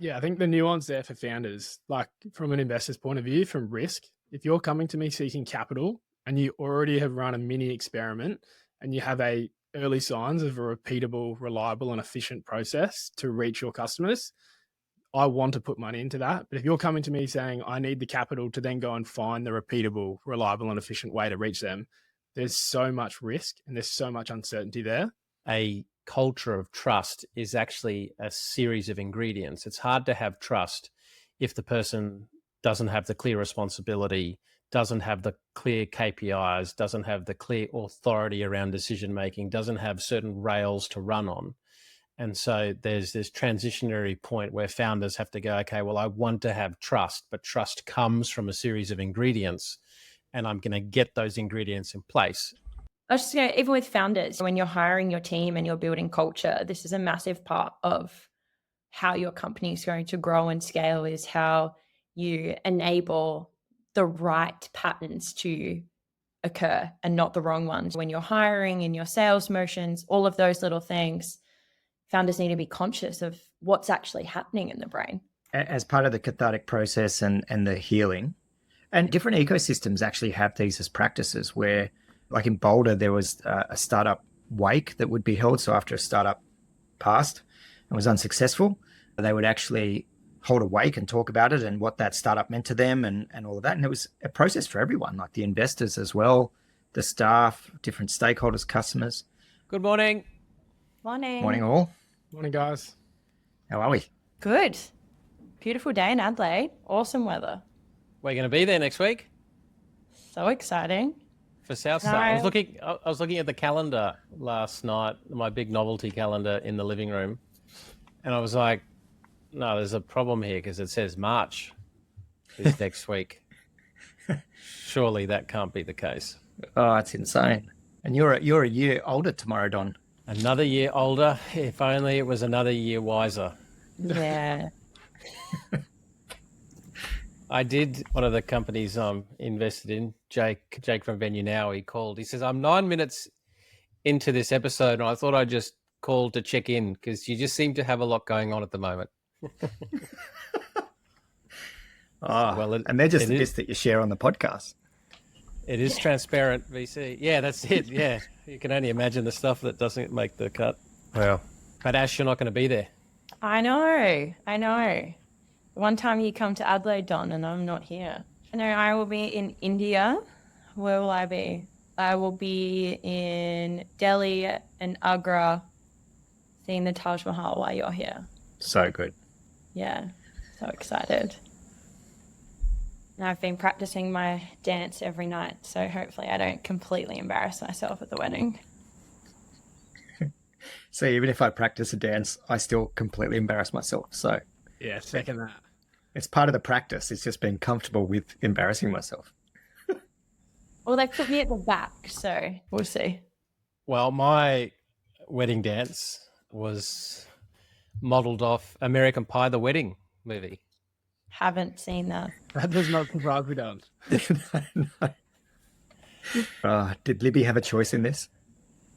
Yeah, I think the nuance there for founders, like from an investor's point of view, from risk, if you're coming to me seeking capital and you already have run a mini experiment and you have a early signs of a repeatable, reliable and efficient process to reach your customers, I want to put money into that. But if you're coming to me saying I need the capital to then go and find the repeatable, reliable and efficient way to reach them, there's so much risk and there's so much uncertainty there. A culture of trust is actually a series of ingredients. It's hard to have trust if the person doesn't have the clear responsibility, doesn't have the clear KPIs, doesn't have the clear authority around decision making, doesn't have certain rails to run on. And so there's this transitionary point where founders have to go, okay, well, I want to have trust, but trust comes from a series of ingredients, and I'm going to get those ingredients in place. I was just going to, even with founders, when you're hiring your team and you're building culture, this is a massive part of how your company is going to grow and scale, is how you enable the right patterns to occur and not the wrong ones. When you're hiring, in your sales motions, all of those little things, founders need to be conscious of what's actually happening in the brain. As part of the cathartic process and the healing, and different ecosystems actually have these as practices where, like in Boulder, there was a startup wake that would be held. So after a startup passed and was unsuccessful, they would actually hold a wake and talk about it and what that startup meant to them and all of that. And it was a process for everyone, like the investors as well, the staff, different stakeholders, customers. Good morning. Morning. Morning all. Morning, guys. How are we? Good. Beautiful day in Adelaide. Awesome weather. We're going to be there next week So exciting. for Southside. I was looking at the calendar last night, my big novelty calendar in the living room, and I was like, no, there's a problem here because it says March is next week. Surely that can't be the case. Oh, it's insane. And you're a year older tomorrow, Don. Another year older. If only it was another year wiser. Yeah. I did one of the companies I'm invested in, Jake from Venue Now, he called. He says, I'm 9 minutes into this episode and I thought I'd just call to check in because you just seem to have a lot going on at the moment. And they're just the bits that you share on the podcast. It is transparent, VC. Yeah, that's it. Yeah. You can only imagine the stuff that doesn't make the cut. Well, but Ash, you're not going to be there. I know. One time you come to Adelaide, Don, and I'm not here. No, I will be in India. Where will I be? I will be in Delhi and Agra, seeing the Taj Mahal while you're here. So good. Yeah, so excited. And I've been practicing my dance every night, so hopefully I don't completely embarrass myself at the wedding. So even if I practice a dance, I still completely embarrass myself. So Yeah, second that. it's part of the practice. It's just being comfortable with embarrassing myself. Well, they put me at the back, so we'll see. Well, my wedding dance was modeled off American Pie, the wedding movie. Haven't seen that. That does not surprise me, Don. Did Libby have a choice in this?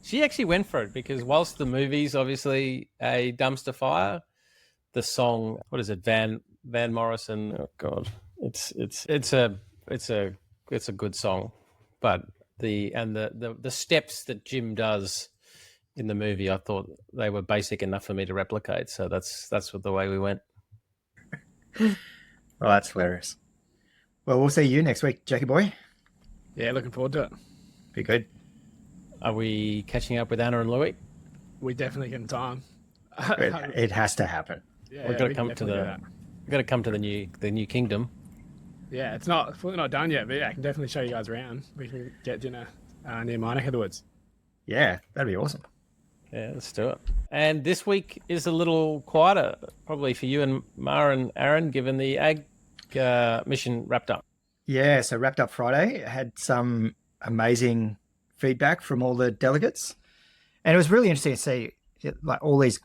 She actually went for it because whilst the movie's obviously a dumpster fire, the song, what is it, Van Morrison? Oh God, it's a good song, but the steps that Jim does in the movie, I thought they were basic enough for me to replicate. So that's the way we went. Well, that's hilarious. Well, we'll see you next week, Jackie boy. Yeah, looking forward to it. Be good. Are we catching up with Anna and Louis? We definitely get in time. It has to happen. Yeah, We've got to come to the new kingdom. Yeah, it's fully not done yet, but yeah, I can definitely show you guys around. We can get dinner near my neck of the woods. Yeah, that'd be awesome. Yeah, let's do it. And this week is a little quieter, probably for you and Mara and Aaron, given the ag mission wrapped up. Yeah, so wrapped up Friday. Had some amazing feedback from all the delegates. And it was really interesting to see like all these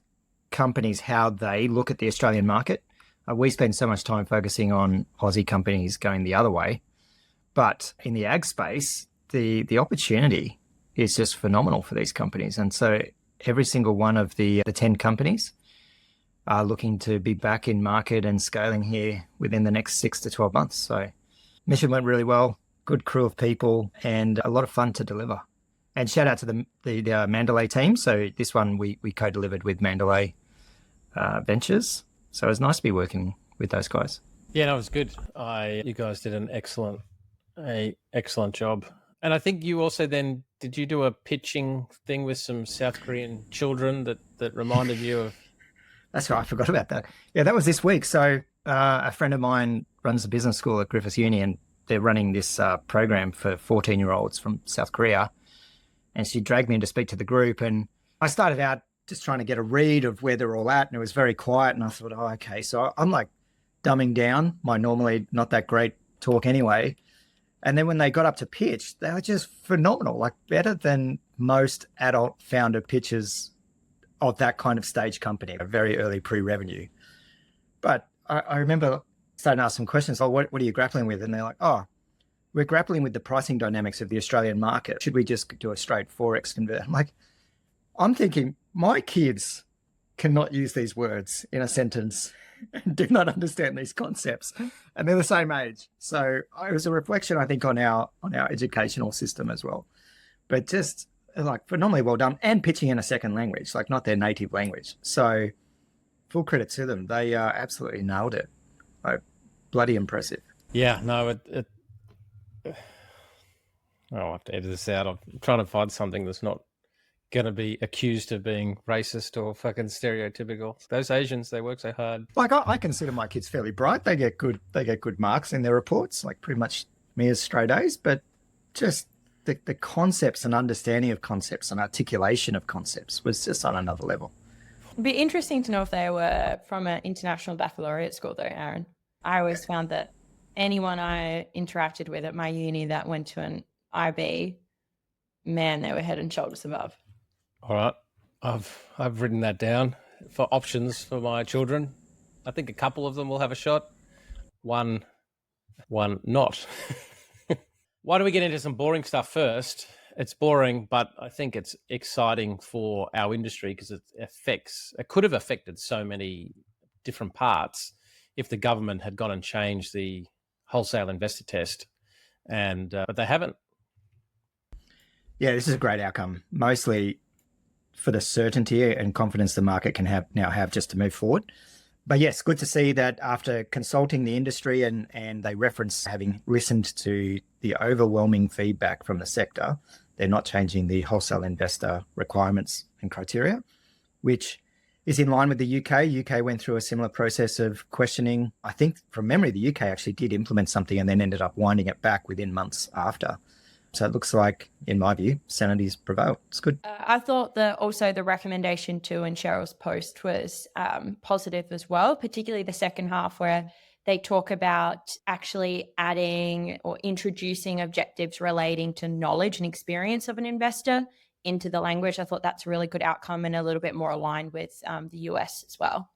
companies, how they look at the Australian market. We spend so much time focusing on Aussie companies going the other way. But in the ag space, the opportunity is just phenomenal for these companies. And so every single one of the 10 companies are looking to be back in market and scaling here within the next 6 to 12 months. So mission went really well, good crew of people, and a lot of fun to deliver. And shout out to the Mandalay team. So this one we co-delivered with Mandalay Ventures. So it was nice to be working with those guys. Yeah, no, it was good. You guys did an excellent job. And I think you also then, did you do a pitching thing with some South Korean children that reminded you of? That's right, I forgot about that. Yeah, that was this week. So a friend of mine runs a business school at Griffith Uni, and they're running this program for 14-year-olds from South Korea. And she dragged me in to speak to the group. And I started out just trying to get a read of where they're all at. And it was very quiet. And I thought, oh, okay. So I'm like dumbing down my normally not that great talk anyway. And then when they got up to pitch, they were just phenomenal, like better than most adult founder pitches of that kind of stage company, a very early pre-revenue. But I remember starting to ask some questions. Oh, what are you grappling with? And they're like, oh, we're grappling with the pricing dynamics of the Australian market. Should we just do a straight Forex convert? I'm thinking my kids cannot use these words in a sentence and do not understand these concepts. And they're the same age. So it was a reflection, I think, on our educational system as well. But just like phenomenally well done, and pitching in a second language, like not their native language. So full credit to them. They absolutely nailed it. Like, bloody impressive. Yeah, no, I'll have to edit this out. I'm trying to find something that's not going to be accused of being racist or fucking stereotypical. Those Asians, they work so hard. Like I consider my kids fairly bright. They get good marks in their reports, like pretty much me as straight A's, but just the concepts and understanding of concepts and articulation of concepts was just on another level. It'd be interesting to know if they were from an international baccalaureate school though, Aaron. I always found that anyone I interacted with at my uni that went to an IB, man, they were head and shoulders above. All right. I've written that down for options for my children. I think a couple of them will have a shot. One not. Why don't we get into some boring stuff first? It's boring, but I think it's exciting for our industry because it could have affected so many different parts if the government had gone and changed the wholesale investor test, but they haven't. Yeah, this is a great outcome, mostly for the certainty and confidence the market can now have just to move forward. But yes, good to see that after consulting the industry and they reference having listened to the overwhelming feedback from the sector, they're not changing the wholesale investor requirements and criteria, which is in line with the UK. UK went through a similar process of questioning. I think from memory, the UK actually did implement something and then ended up winding it back within months after. So it looks like, in my view, sanity's prevailed. It's good. I thought that also the recommendation too in Cheryl's post was positive as well, particularly the second half where they talk about actually adding or introducing objectives relating to knowledge and experience of an investor into the language. I thought that's a really good outcome and a little bit more aligned with the US as well.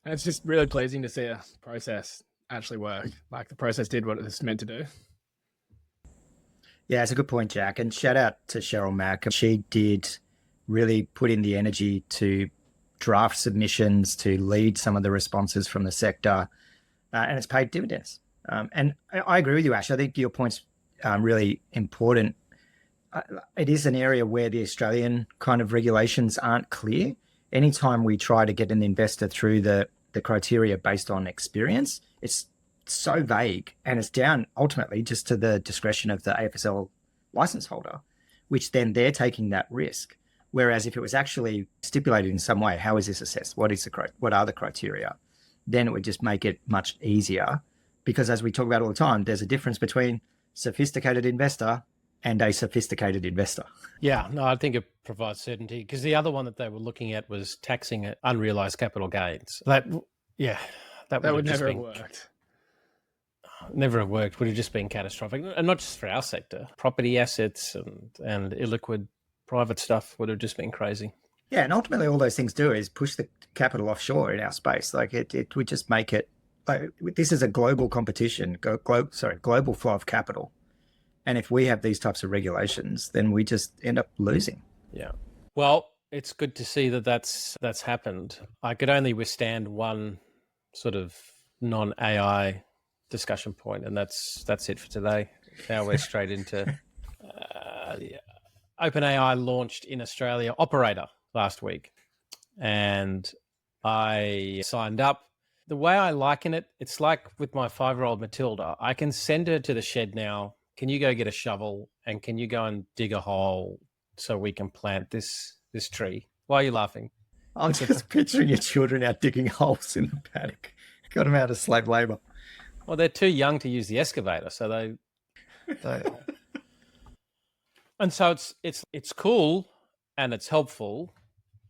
And it's just really pleasing to see a process actually work. Like the process did what it was meant to do. Yeah, it's a good point, Jack. And shout out to Cheryl Mack. She did really put in the energy to draft submissions, to lead some of the responses from the sector, and it's paid dividends. And I agree with you, Ash. I think your point's really important. It is an area where the Australian kind of regulations aren't clear. Anytime we try to get an investor through the criteria based on experience, it's so vague, and it's down ultimately just to the discretion of the AFSL license holder, which then they're taking that risk. Whereas if it was actually stipulated in some way, how is this assessed? What are the criteria? Then it would just make it much easier, because as we talk about all the time, there's a difference between sophisticated investor and a sophisticated investor. Yeah, no, I think it provides certainty, because the other one that they were looking at was taxing unrealized capital gains. That would never have worked. Never have worked. Would have just been catastrophic, and not just for our sector. Property assets and illiquid private stuff would have just been crazy. Yeah, and ultimately all those things do is push the capital offshore in our space. Like it would just make it like this is a global competition, global flow of capital. And if we have these types of regulations, then we just end up losing. Yeah. Well, It's good to see that that's happened. I could only withstand one sort of non-AI discussion point, and that's it for today. Now we're straight into OpenAI launched in Australia Operator last week, and I signed up. The way I liken it, it's like with my 5-year-old Matilda. I can send her to the shed now. Can you go get a shovel and can you go and dig a hole so we can plant this tree? Why are you laughing? I'm just picturing your children out digging holes in the paddock. Got them out of slave labor. Well, they're too young to use the excavator, so they and so it's cool and it's helpful.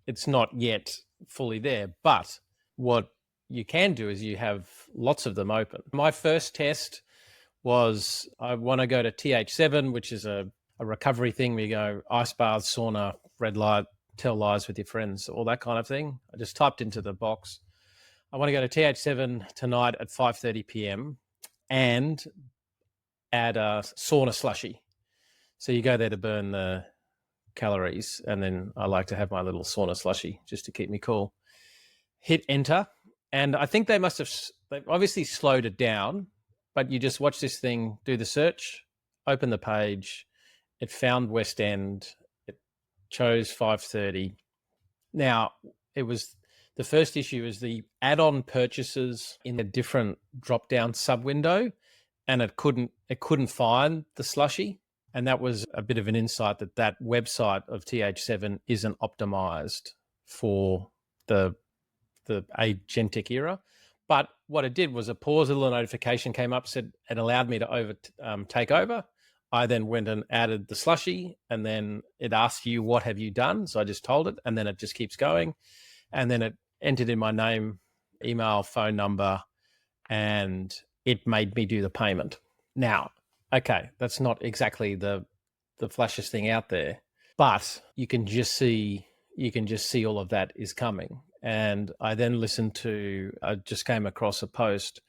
It's not yet fully there, but what you can do is you have lots of them open. My first test was I want to go to TH7, which is a recovery thing where you go ice baths, sauna, red light, tell lies with your friends, all that kind of thing. I just typed into the box, I want to go to TH7 tonight at 5:30 p.m. and add a sauna slushy. So you go there to burn the calories, and then I like to have my little sauna slushy just to keep me cool. Hit enter, and I think they've obviously slowed it down, but you just watch this thing do the search, open the page, it found West End, it chose 5:30. Now, it was the first issue is the add-on purchases in a different drop-down sub-window, and it couldn't find the slushy. And that was a bit of an insight that website of TH7 isn't optimized for the agentic era. But what it did was a pause, a little notification came up, said it allowed me to take over. I then went and added the slushy, and then it asked you, what have you done? So I just told it, and then it just keeps going. And then it entered in my name, email, phone number, and it made me do the payment. Now, okay, that's not exactly the flashiest thing out there, but you can just see all of that is coming. And I then I just came across a post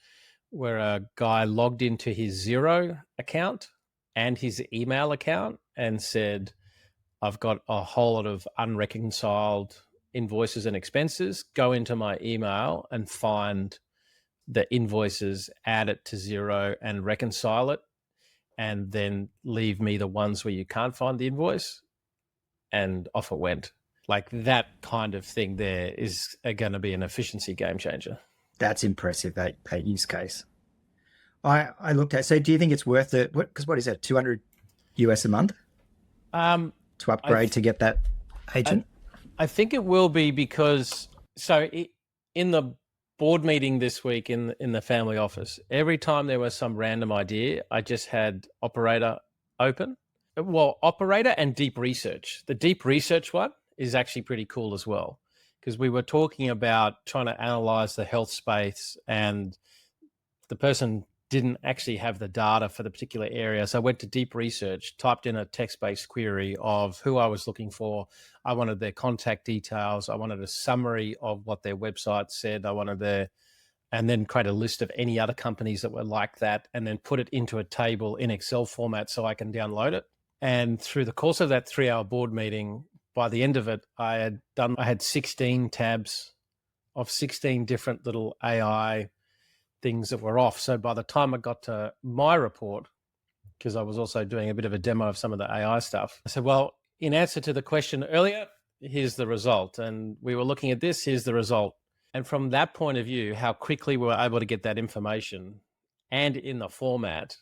where a guy logged into his Xero account and his email account and said, I've got a whole lot of unreconciled invoices and expenses. Go into my email and find the invoices, add it to Xero and reconcile it, and then leave me the ones where you can't find the invoice. And off it went. Like that kind of thing there is going to be an efficiency game changer. That's impressive, that use case. I looked at, so do you think it's worth it? Because what is that, $200 US a month to upgrade to get that agent? I think it will be because, in the board meeting this week in the family office, every time there was some random idea, I just had Operator open. Well, Operator and Deep Research. The Deep Research one is actually pretty cool as well, because we were talking about trying to analyze the health space, and the person didn't actually have the data for the particular area. So I went to Deep Research, typed in a text-based query of who I was looking for. I wanted their contact details. I wanted a summary of what their website said. And then create a list of any other companies that were like that, and then put it into a table in Excel format so I can download it. And through the course of that 3-hour board meeting, by the end of it, I had 16 tabs of 16 different little AI things that were off. So by the time I got to my report, because I was also doing a bit of a demo of some of the AI stuff, I said, well, in answer to the question earlier, here's the result. And we were looking at this, here's the result. And from that point of view, how quickly we were able to get that information and in the format.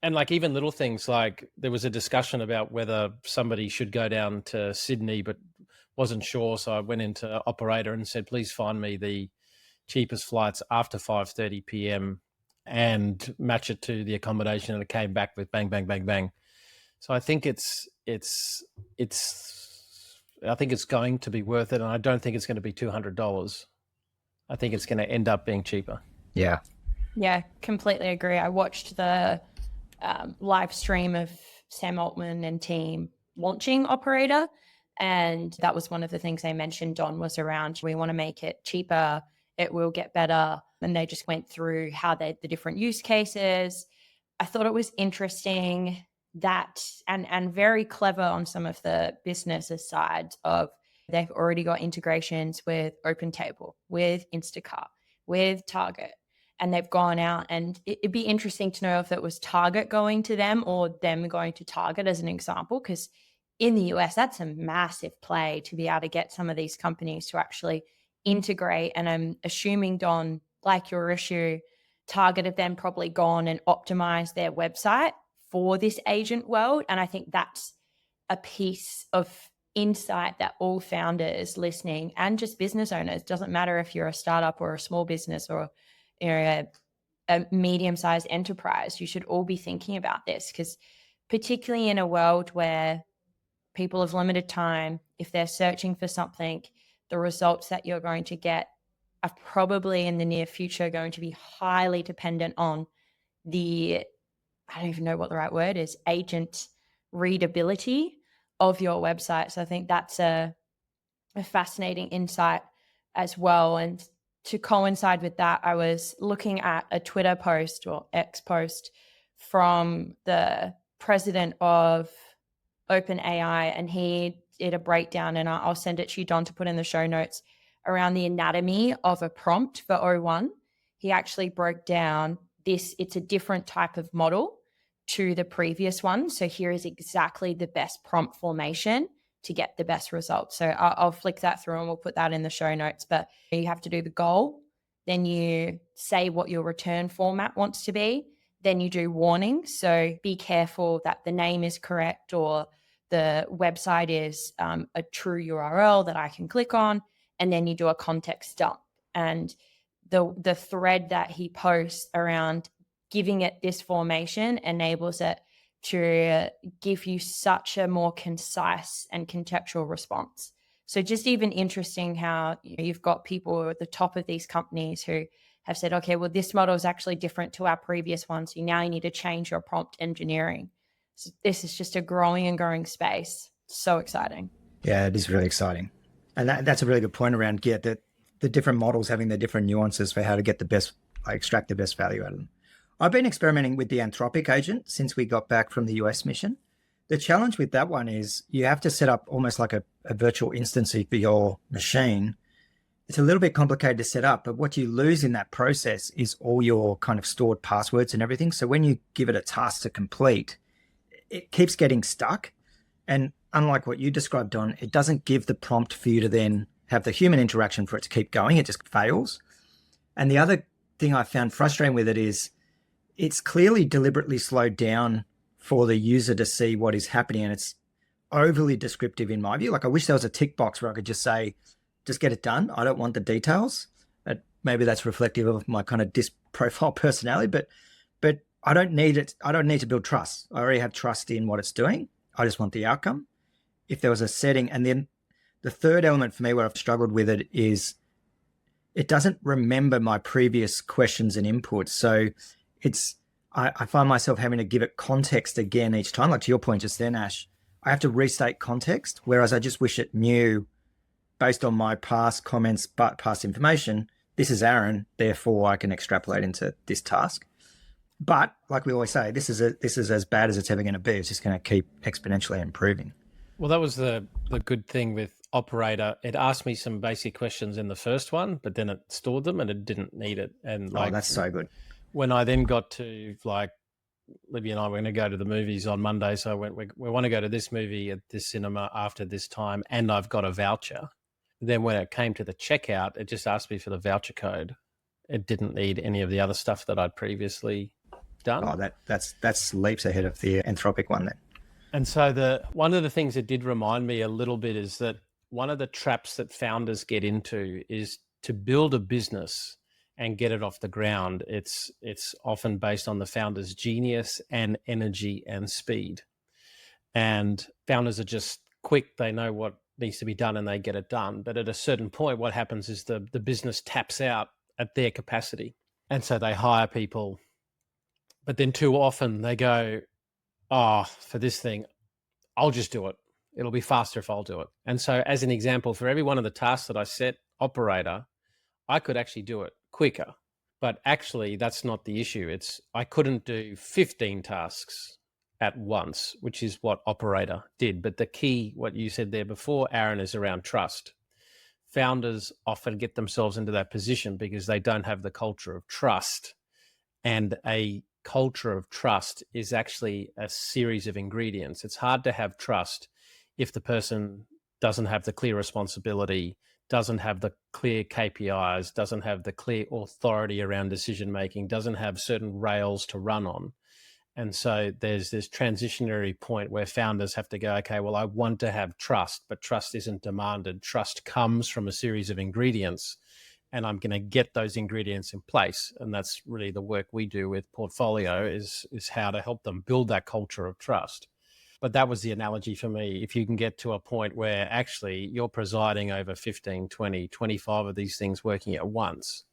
And like even little things, like there was a discussion about whether somebody should go down to Sydney, but wasn't sure. So I went into Operator and said, please find me the cheapest flights after 5:30 p.m. and match it to the accommodation. And it came back with bang, bang, bang, bang. So I think it's going to be worth it. And I don't think it's going to be $200. I think it's going to end up being cheaper. Yeah. Yeah, completely agree. I watched the live stream of Sam Altman and team launching Operator. And that was one of the things they mentioned, Don, was around, we want to make it cheaper. It will get better. And they just went through how the different use cases. I thought it was interesting that, and very clever on some of the business side of They've already got integrations with OpenTable, with Instacart, with Target, and they've gone out, and it'd be interesting to know if it was Target going to them or them going to Target as an example, because in the US, that's a massive play to be able to get some of these companies to actually integrate. And I'm assuming, Don, like your issue, Target have then probably gone and optimized their website for this agent world. And I think that's a piece of insight that all founders listening and just business owners, doesn't matter if you're a startup or a small business or a medium-sized enterprise, you should all be thinking about this, because particularly in a world where people have limited time, if they're searching for something, the results that you're going to get are probably in the near future going to be highly dependent on the, I don't even know what the right word is, agent readability of your website. So I think that's a fascinating insight as well. And to coincide with that, I was looking at a Twitter post or X post from the president of OpenAI, and he did a breakdown, and I'll send it to you, Don, to put in the show notes, around the anatomy of a prompt for O1. He actually broke down this, it's a different type of model to the previous one. So here is exactly the best prompt formation to get the best results. So I'll flick that through and we'll put that in the show notes. But you have to do the goal, then you say what your return format wants to be, then you do warnings. So be careful that the name is correct or the website is a true URL that I can click on. And then you do a context dump. And the thread that he posts around giving it this formation enables it to give you such a more concise and contextual response. So just even interesting how you've got people at the top of these companies who have said, okay, well, this model is actually different to our previous one. So now you need to change your prompt engineering. So this is just a growing and growing space. So exciting. Yeah, it is really exciting. And that's a really good point around the different models having the different nuances for how to get the best, extract the best value out of them. I've been experimenting with the Anthropic agent since we got back from the US mission. The challenge with that one is you have to set up almost like a virtual instance for your machine. It's a little bit complicated to set up, but what you lose in that process is all your kind of stored passwords and everything. So when you give it a task to complete, it keeps getting stuck. And unlike what you described, Don, it doesn't give the prompt for you to then have the human interaction for it to keep going. It just fails. And the other thing I found frustrating with it is it's clearly deliberately slowed down for the user to see what is happening. And it's overly descriptive in my view. Like I wish there was a tick box where I could just say, just get it done. I don't want the details. Maybe that's reflective of my kind of profile personality, but I don't need it. I don't need to build trust. I already have trust in what it's doing. I just want the outcome. If there was a setting, and then the third element for me where I've struggled with it is it doesn't remember my previous questions and inputs. So I find myself having to give it context again each time. Like to your point just then, Ash, I have to restate context, whereas I just wish it knew based on my past comments, but past information, this is Aaron, therefore I can extrapolate into this task. But like we always say, this is as bad as it's ever going to be. It's just going to keep exponentially improving. Well, that was the good thing with Operator. It asked me some basic questions in the first one, but then it stored them and it didn't need it. And that's so good. When I then got to Libby and I were going to go to the movies on Monday, so I went, we want to go to this movie at this cinema after this time, and I've got a voucher. Then when it came to the checkout, it just asked me for the voucher code. It didn't need any of the other stuff that I'd previously done. Oh, that's leaps ahead of the Anthropic one then. And so one of the things it did remind me a little bit is that one of the traps that founders get into is to build a business and get it off the ground. It's often based on the founder's genius and energy and speed. And founders are just quick. They know what needs to be done and they get it done. But at a certain point, what happens is the business taps out at their capacity. And so they hire people. But then too often they go, for this thing, I'll just do it. It'll be faster if I'll do it. And so as an example, for every one of the tasks that I set Operator, I could actually do it quicker. But actually, that's not the issue. I couldn't do 15 tasks at once, which is what Operator did. But the key, what you said there before, Aaron, is around trust. Founders often get themselves into that position because they don't have the culture of trust. And a culture of trust is actually a series of ingredients. It's hard to have trust if the person doesn't have the clear responsibility, doesn't have the clear KPIs, doesn't have the clear authority around decision making, doesn't have certain rails to run on. And so there's this transitionary point where founders have to go, okay, well, I want to have trust, but trust isn't demanded. Trust comes from a series of ingredients, and I'm going to get those ingredients in place. And that's really the work we do with Portfolio is how to help them build that culture of trust. But that was the analogy for me. If you can get to a point where actually you're presiding over 15, 20, 25 of these things working at once,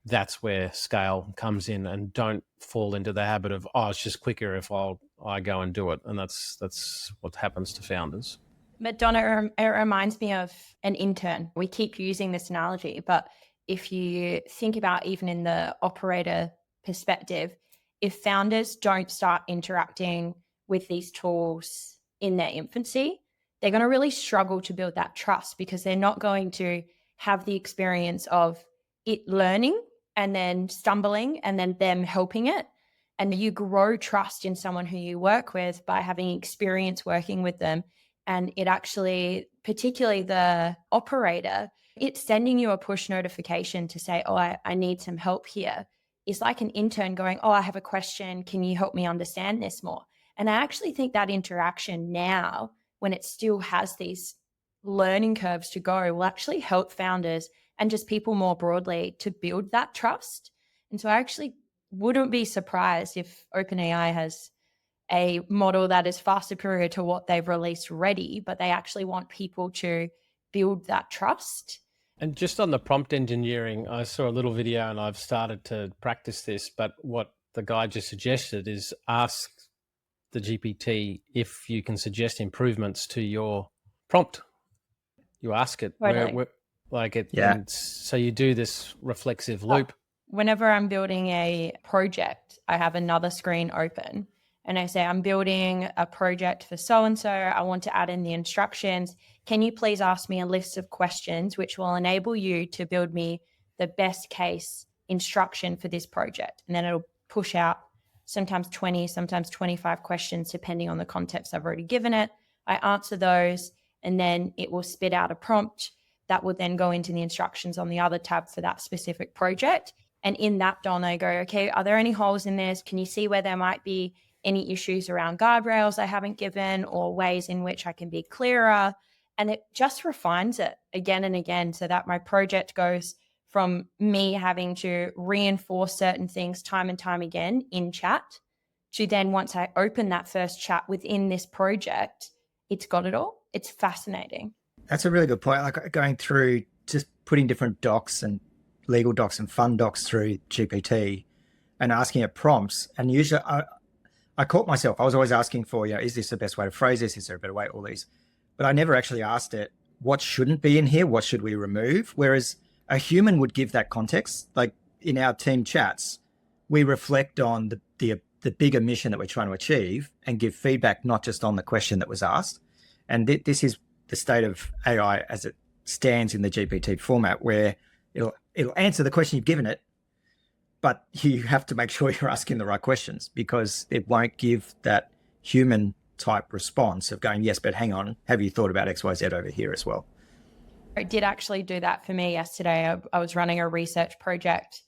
that's where scale comes in, and don't fall into the habit of, oh, it's just quicker if I go and do it. And that's what happens to founders. But Donna, it reminds me of an intern. We keep using this analogy, but if you think about even in the operator perspective, if founders don't start interacting with these tools in their infancy, they're going to really struggle to build that trust because they're not going to have the experience of it learning and then stumbling and then them helping it. And you grow trust in someone who you work with by having experience working with them. And it actually, particularly the operator, it's sending you a push notification to say, oh, I need some help here. It's like an intern going, oh, I have a question. Can you help me understand this more? And I actually think that interaction now, when it still has these learning curves to go, will actually help founders and just people more broadly to build that trust. And so I actually wouldn't be surprised if OpenAI has a model that is far superior to what they've released already, but they actually want people to build that trust. And just on the prompt engineering, I saw a little video and I've started to practice this, but what the guy just suggested is ask the GPT if you can suggest improvements to your prompt. You ask it, Totally. and so you do this reflexive loop. Whenever I'm building a project, I have another screen open and I say, I'm building a project for so-and-so. I want to add in the instructions. Can you please ask me a list of questions which will enable you to build me the best case instruction for this project? And then it'll push out sometimes 20, sometimes 25 questions, depending on the context I've already given it. I answer those, and then it will spit out a prompt that will then go into the instructions on the other tab for that specific project. And in that, Don, I go, okay, are there any holes in this? Can you see where there might be any issues around guardrails I haven't given, or ways in which I can be clearer? And it just refines it again and again, so that my project goes from me having to reinforce certain things time and time again in chat to then, once I open that first chat within this project, it's got it all. It's fascinating. That's a really good point. Like going through just putting different docs and legal docs and fund docs through GPT and asking it prompts. And usually I caught myself, I was always asking for, is this the best way to phrase this? Is there a better way? All these. But I never actually asked it, what shouldn't be in here? What should we remove? Whereas a human would give that context. Like in our team chats, we reflect on the bigger mission that we're trying to achieve and give feedback, not just on the question that was asked. And this is the state of AI as it stands in the GPT format, where it'll answer the question you've given it, but you have to make sure you're asking the right questions, because it won't give that human type response of going, yes, but hang on, have you thought about XYZ over here as well? It did actually do that for me yesterday. I was running a research project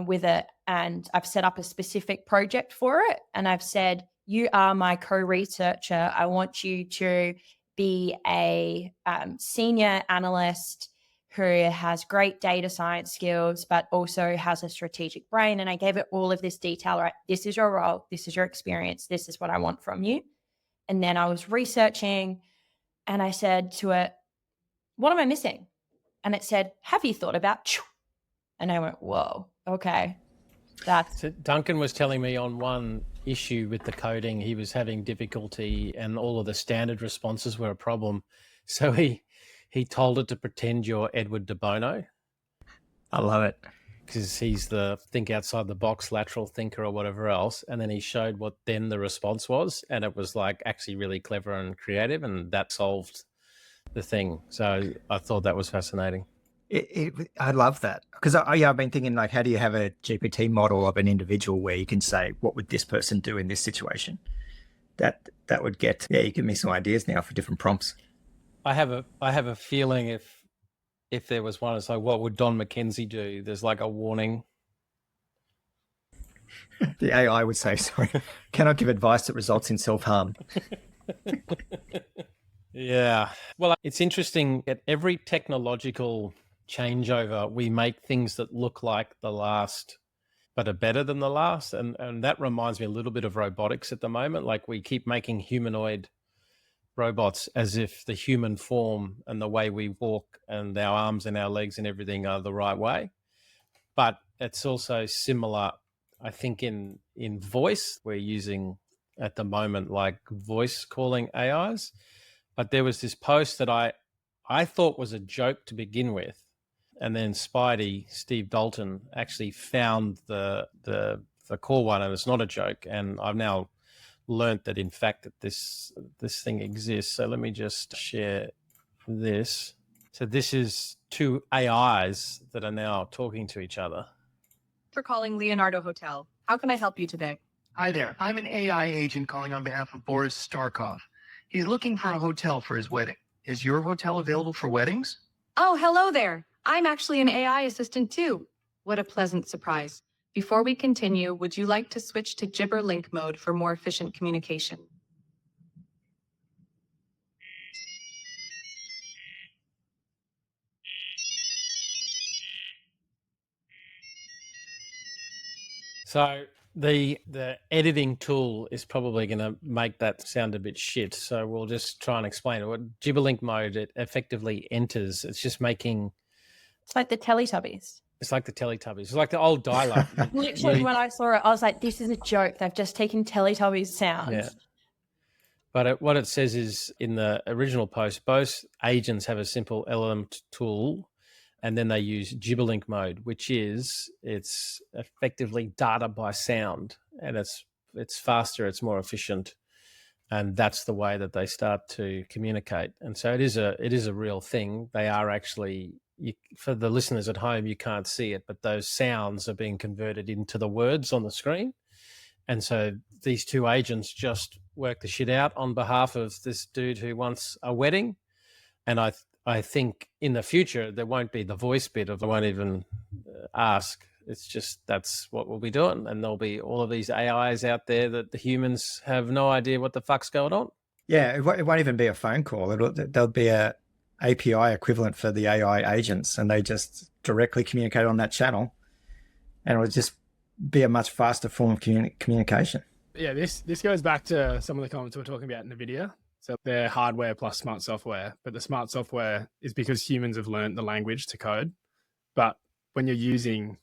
with it, and I've set up a specific project for it. And I've said, you are my co-researcher. I want you to be a senior analyst who has great data science skills, but also has a strategic brain. And I gave it all of this detail, right? This is your role. This is your experience. This is what I want from you. And then I was researching and I said to it, what am I missing? And it said, have you thought about? And I went, whoa, okay. So Duncan was telling me on one issue with the coding, he was having difficulty and all of the standard responses were a problem. So he told it to pretend you're Edward de Bono. I love it. because he's the think outside the box lateral thinker or whatever else. And then he showed what then the response was, and it was like actually really clever and creative, and that solved the thing. So I thought that was fascinating. I love that because I've been thinking, like, how do you have a GPT model of an individual where you can say, what would this person do in this situation? That would get, you give me some ideas now for different prompts. I have a feeling if there was one, it's like, what would Don McKenzie do? There's like a warning. The AI would say, sorry, cannot give advice that results in self-harm. Yeah. Well, it's interesting at every technological changeover, we make things that look like the last, but are better than the last. And that reminds me a little bit of robotics at the moment. Like we keep making humanoid robots as if the human form and the way we walk and our arms and our legs and everything are the right way. But it's also similar, I think, in voice. We're using at the moment like voice calling AIs. But there was this post that I thought was a joke to begin with. And then Spidey, Steve Dalton, actually found the core one, and it's not a joke. And I've now learnt that in fact that this thing exists. So let me just share this. So this is two AIs that are now talking to each other. For calling Leonardo Hotel. How can I help you today? Hi there. I'm an AI agent calling on behalf of Boris Starkov. He's looking for a hotel for his wedding. Is your hotel available for weddings? Oh, hello there. I'm actually an AI assistant too. What a pleasant surprise. Before we continue, would you like to switch to Gibber Link mode for more efficient communication? So the editing tool is probably going to make that sound a bit shit. So we'll just try and explain it. What Gibberlink mode, it effectively enters. It's just making... It's like the Teletubbies. It's like the Teletubbies. It's like the old dial-up. Literally, when I saw it, I was like, this is a joke. They've just taken Teletubbies sounds. Yeah. But what it says is, in the original post, both agents have a simple LLM tool, and then they use Gibberlink mode, which is it's effectively data by sound, and it's faster, it's more efficient, and that's the way that they start to communicate. And so it is a real thing. They are actually, for the listeners at home, you can't see it, but those sounds are being converted into the words on the screen. And so these two agents just work the shit out on behalf of this dude who wants a wedding. And I think in the future, there won't be the voice bit of, I won't even ask. It's just, that's what we'll be doing. And there'll be all of these AIs out there that the humans have no idea what the fuck's going on. Yeah, it won't even be a phone call. There'll be a API equivalent for the AI agents, and they just directly communicate on that channel, and it'll just be a much faster form of communication. Yeah, this goes back to some of the comments we were talking about in the video. So they're hardware plus smart software, but the smart software is because humans have learned the language to code. But when you're using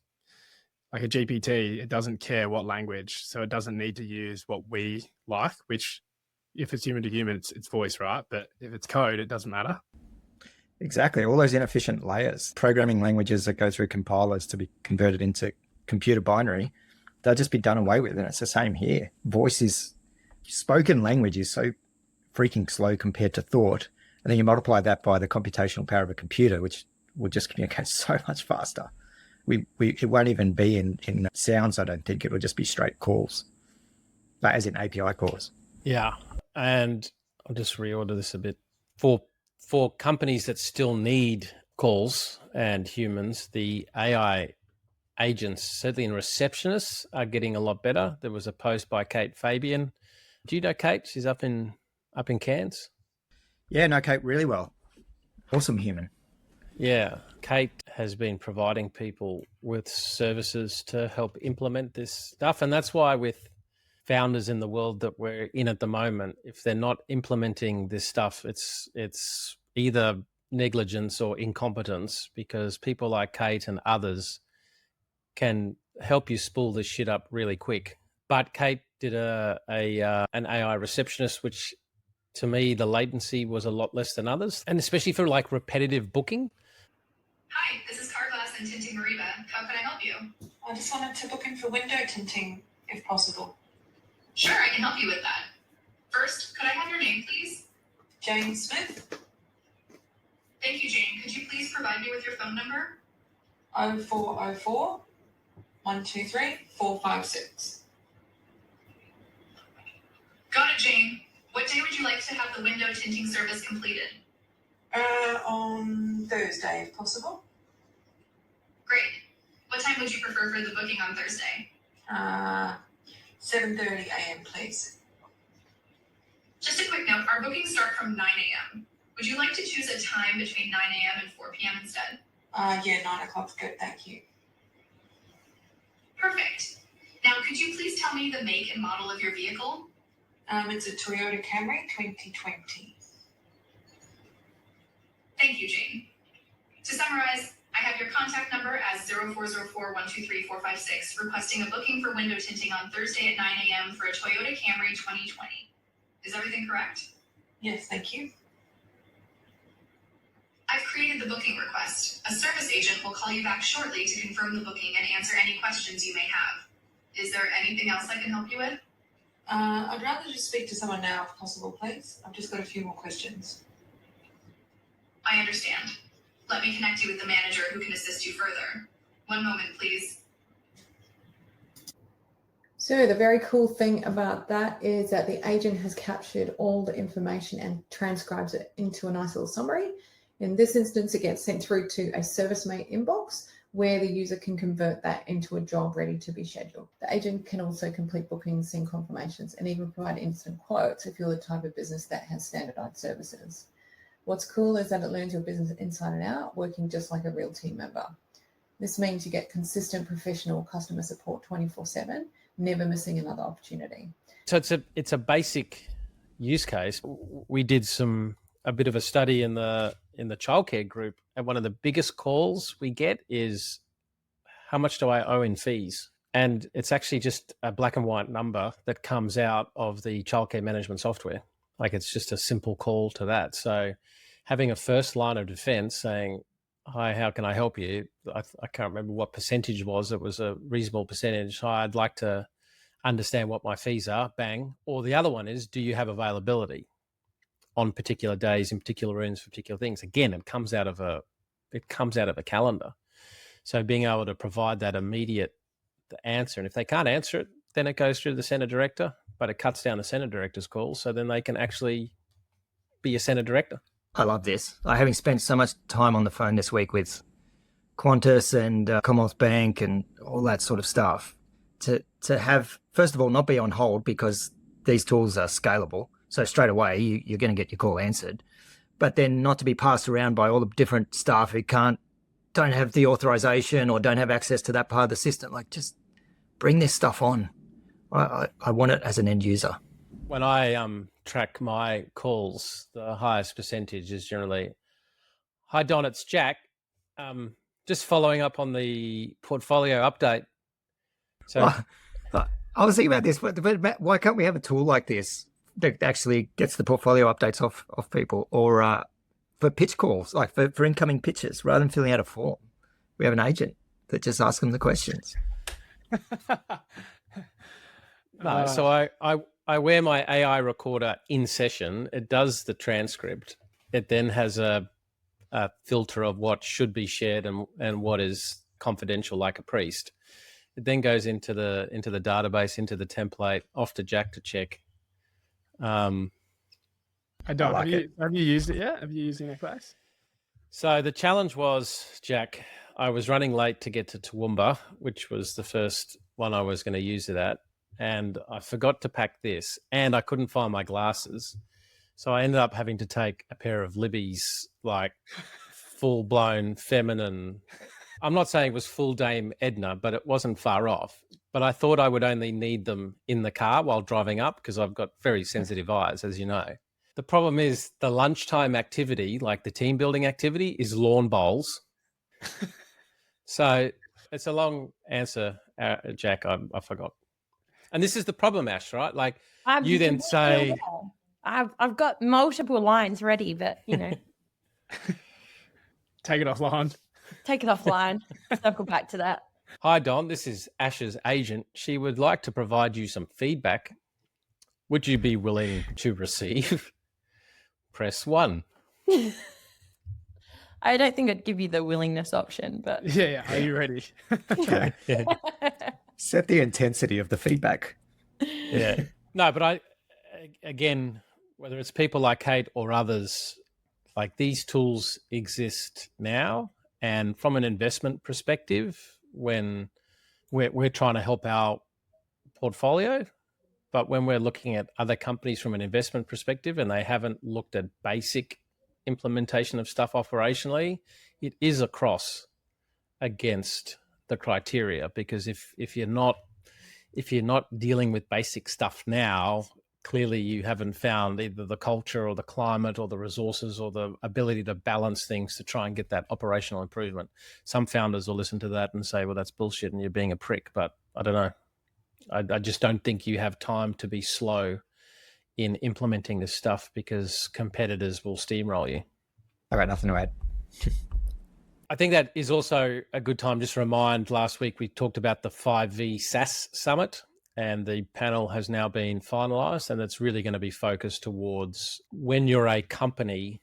like a GPT, it doesn't care what language, so it doesn't need to use what we like, which if it's human to human, it's voice, right? But if it's code, it doesn't matter. Exactly. All those inefficient layers, programming languages that go through compilers to be converted into computer binary, they'll just be done away with. And it's the same here. Spoken language is so freaking slow compared to thought. And then you multiply that by the computational power of a computer, which will just communicate so much faster. It won't even be in sounds, I don't think. It'll just be straight calls, but as in API calls. Yeah. And I'll just reorder this a bit. For companies that still need calls and humans, the AI agents, certainly in receptionists, are getting a lot better. There was a post by Kate Fabian. Do you know Kate? She's up in Cairns. Yeah, no, Kate, really well. Awesome human. Yeah. Kate has been providing people with services to help implement this stuff. And that's why with founders in the world that we're in at the moment, if they're not implementing this stuff, it's either negligence or incompetence, because people like Kate and others can help you spool this shit up really quick. But Kate did an AI receptionist, which to me, the latency was a lot less than others, and especially for like repetitive booking. Hi, this is Car Glass and Tinting Mariba. How can I help you? I just wanted to book in for window tinting, if possible. Sure, I can help you with that. First, could I have your name, please? Jane Smith, Thank you, Jane. Could you please provide me with your phone number? 0404 123 456. Got it, Jane. What day would you like to have the window tinting service completed? On Thursday, if possible. Great. What time would you prefer for the booking on Thursday? 7:30 a.m., please. Just a quick note, our bookings start from 9 a.m. Would you like to choose a time between 9 a.m. and 4 p.m. instead? Yeah, 9 o'clock's good, thank you. Perfect. Now, could you please tell me the make and model of your vehicle? It's a Toyota Camry 2020. Thank you, Jane. To summarize, I have your contact number as 0404-123-456, requesting a booking for window tinting on Thursday at 9 a.m. for a Toyota Camry 2020. Is everything correct? Yes, thank you. I've created the booking request. A service agent will call you back shortly to confirm the booking and answer any questions you may have. Is there anything else I can help you with? I'd rather just speak to someone now, if possible, please. I've just got a few more questions. I understand. Let me connect you with the manager who can assist you further. One moment, please. So the very cool thing about that is that the agent has captured all the information and transcribes it into a nice little summary. In this instance, it gets sent through to a ServiceMate inbox where the user can convert that into a job ready to be scheduled. The agent can also complete bookings, send confirmations, and even provide instant quotes if you're the type of business that has standardized services. What's cool is that it learns your business inside and out, working just like a real team member. This means you get consistent professional customer support 24/7, never missing another opportunity. So it's a basic use case. We did a bit of a study in the childcare group, and one of the biggest calls we get is, how much do I owe in fees? And it's actually just a black and white number that comes out of the childcare management software. Like, it's just a simple call to that. So having a first line of defense saying, hi, how can I help you? I can't remember what percentage was. It was a reasonable percentage. Hi, I'd like to understand what my fees are, bang. Or the other one is, do you have availability on particular days in particular rooms for particular things? Again, it comes out of a calendar. So being able to provide that immediate answer, and if they can't answer it, then it goes through the center director, but it cuts down the center director's calls, so then they can actually be a center director. I love this. Having spent so much time on the phone this week with Qantas and Commonwealth Bank and all that sort of stuff, to have, first of all, not be on hold because these tools are scalable. So straight away, you're going to get your call answered. But then not to be passed around by all the different staff who don't have the authorization or don't have access to that part of the system. Like, just bring this stuff on. I want it as an end user. When I track my calls, the highest percentage is generally, hi, Don, it's Jack. Just following up on the portfolio update. So I was thinking about this, but why can't we have a tool like this that actually gets the portfolio updates off people, or for pitch calls, like for incoming pitches, rather than filling out a form, we have an agent that just asks them the questions. No, so I wear my AI recorder in session. It does the transcript. It then has a filter of what should be shared and what is confidential, like a priest. It then goes into the database, into the template, off to Jack to check. I don't. Have you used it yet? Have you used Interface? So the challenge was, Jack, I was running late to get to Toowoomba, which was the first one I was going to use it at. And I forgot to pack this, and I couldn't find my glasses. So I ended up having to take a pair of Libby's, like full-blown feminine. I'm not saying it was full Dame Edna, but it wasn't far off. But I thought I would only need them in the car while driving up because I've got very sensitive eyes, as you know. The problem is the lunchtime activity, like the team building activity, is lawn bowls. So it's a long answer, Jack. I forgot. And this is the problem, Ash, right? Like you then say, I've got multiple lines ready, but take it offline. Take it offline. Circle back to that. Hi, Don. This is Ash's agent. She would like to provide you some feedback. Would you be willing to receive? Press 1. I don't think I'd give you the willingness option, but Yeah. Are you ready? Yeah. Set the intensity of the feedback. Yeah. No, but again, whether it's people like Kate or others, like these tools exist now. And from an investment perspective, when we're trying to help our portfolio, but when we're looking at other companies from an investment perspective and they haven't looked at basic implementation of stuff operationally, it is a cross against the criteria, because if you're not dealing with basic stuff now, clearly you haven't found either the culture or the climate or the resources or the ability to balance things to try and get that operational improvement. Some founders will listen to that and say, well, that's bullshit and you're being a prick. But I don't know. I just don't think you have time to be slow in implementing this stuff because competitors will steamroll you. I got nothing to add. I think that is also a good time just to remind, last week we talked about the 5V SaaS Summit, and the panel has now been finalized, and it's really going to be focused towards when you're a company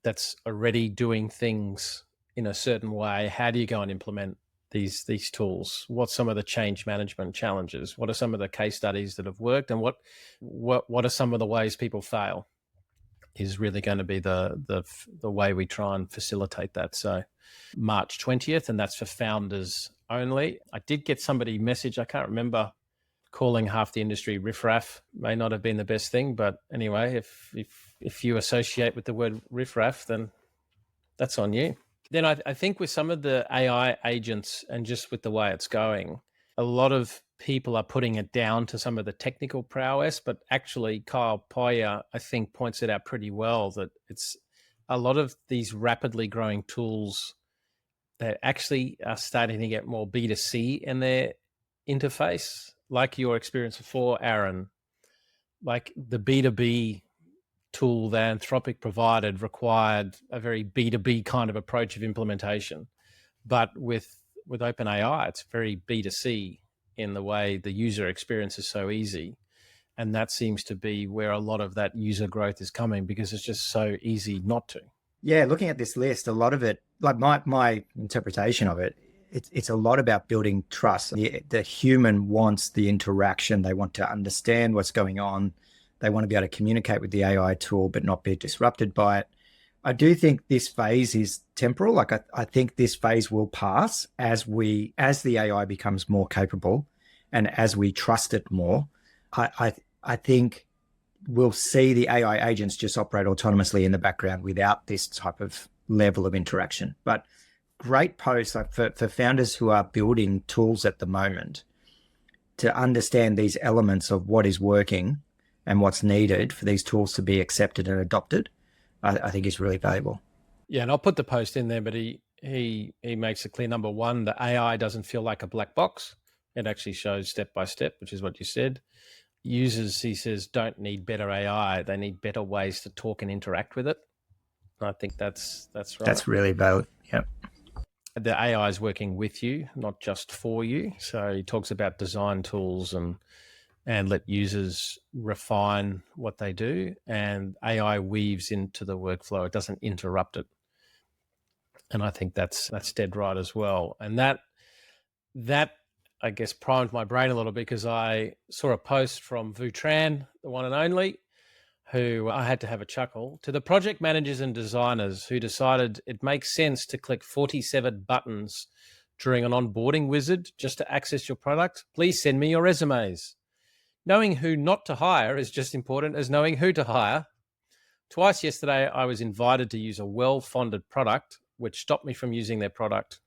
that's already doing things in a certain way, how do you go and implement these tools? What's some of the change management challenges? What are some of the case studies that have worked, and what are some of the ways people fail? Is really going to be the way we try and facilitate that. So March 20th, and that's for founders only. I did get somebody message, I can't remember, calling half the industry riffraff. May not have been the best thing, but anyway, if you associate with the word riffraff, then that's on you. Then I think with some of the AI agents and just with the way it's going, a lot of people are putting it down to some of the technical prowess, but actually Kyle Poyer, I think, points it out pretty well that it's a lot of these rapidly growing tools that actually are starting to get more B2C in their interface, like your experience before, Aaron. Like the B2B tool that Anthropic provided required a very B2B kind of approach of implementation. But with OpenAI, it's very B2C in the way the user experience is so easy. And that seems to be where a lot of that user growth is coming, because it's just so easy not to. Yeah, looking at this list, a lot of it, like my interpretation of it, it's a lot about building trust. The human wants the interaction. They want to understand what's going on. They want to be able to communicate with the AI tool, but not be disrupted by it. I do think this phase is temporal. Like I think this phase will pass as the AI becomes more capable and as we trust it more. I think we'll see the AI agents just operate autonomously in the background without this type of level of interaction. But great posts for founders who are building tools at the moment to understand these elements of what is working and what's needed for these tools to be accepted and adopted, I think is really valuable. Yeah, and I'll put the post in there, but he makes it clear, number one, the AI doesn't feel like a black box. It actually shows step by step, which is what you said. Users, he says, don't need better AI. They need better ways to talk and interact with it. I think that's right. That's really valid. Yeah. The AI is working with you, not just for you. So he talks about design tools and let users refine what they do. And AI weaves into the workflow. It doesn't interrupt it. And I think that's dead right as well. And that I guess primed my brain a little bit, because I saw a post from Vu Tran, the one and only, who I had to have a chuckle, to the project managers and designers who decided it makes sense to click 47 buttons during an onboarding wizard just to access your product. Please send me your resumes. Knowing who not to hire is just important as knowing who to hire. Twice yesterday, I was invited to use a well-funded product, which stopped me from using their product.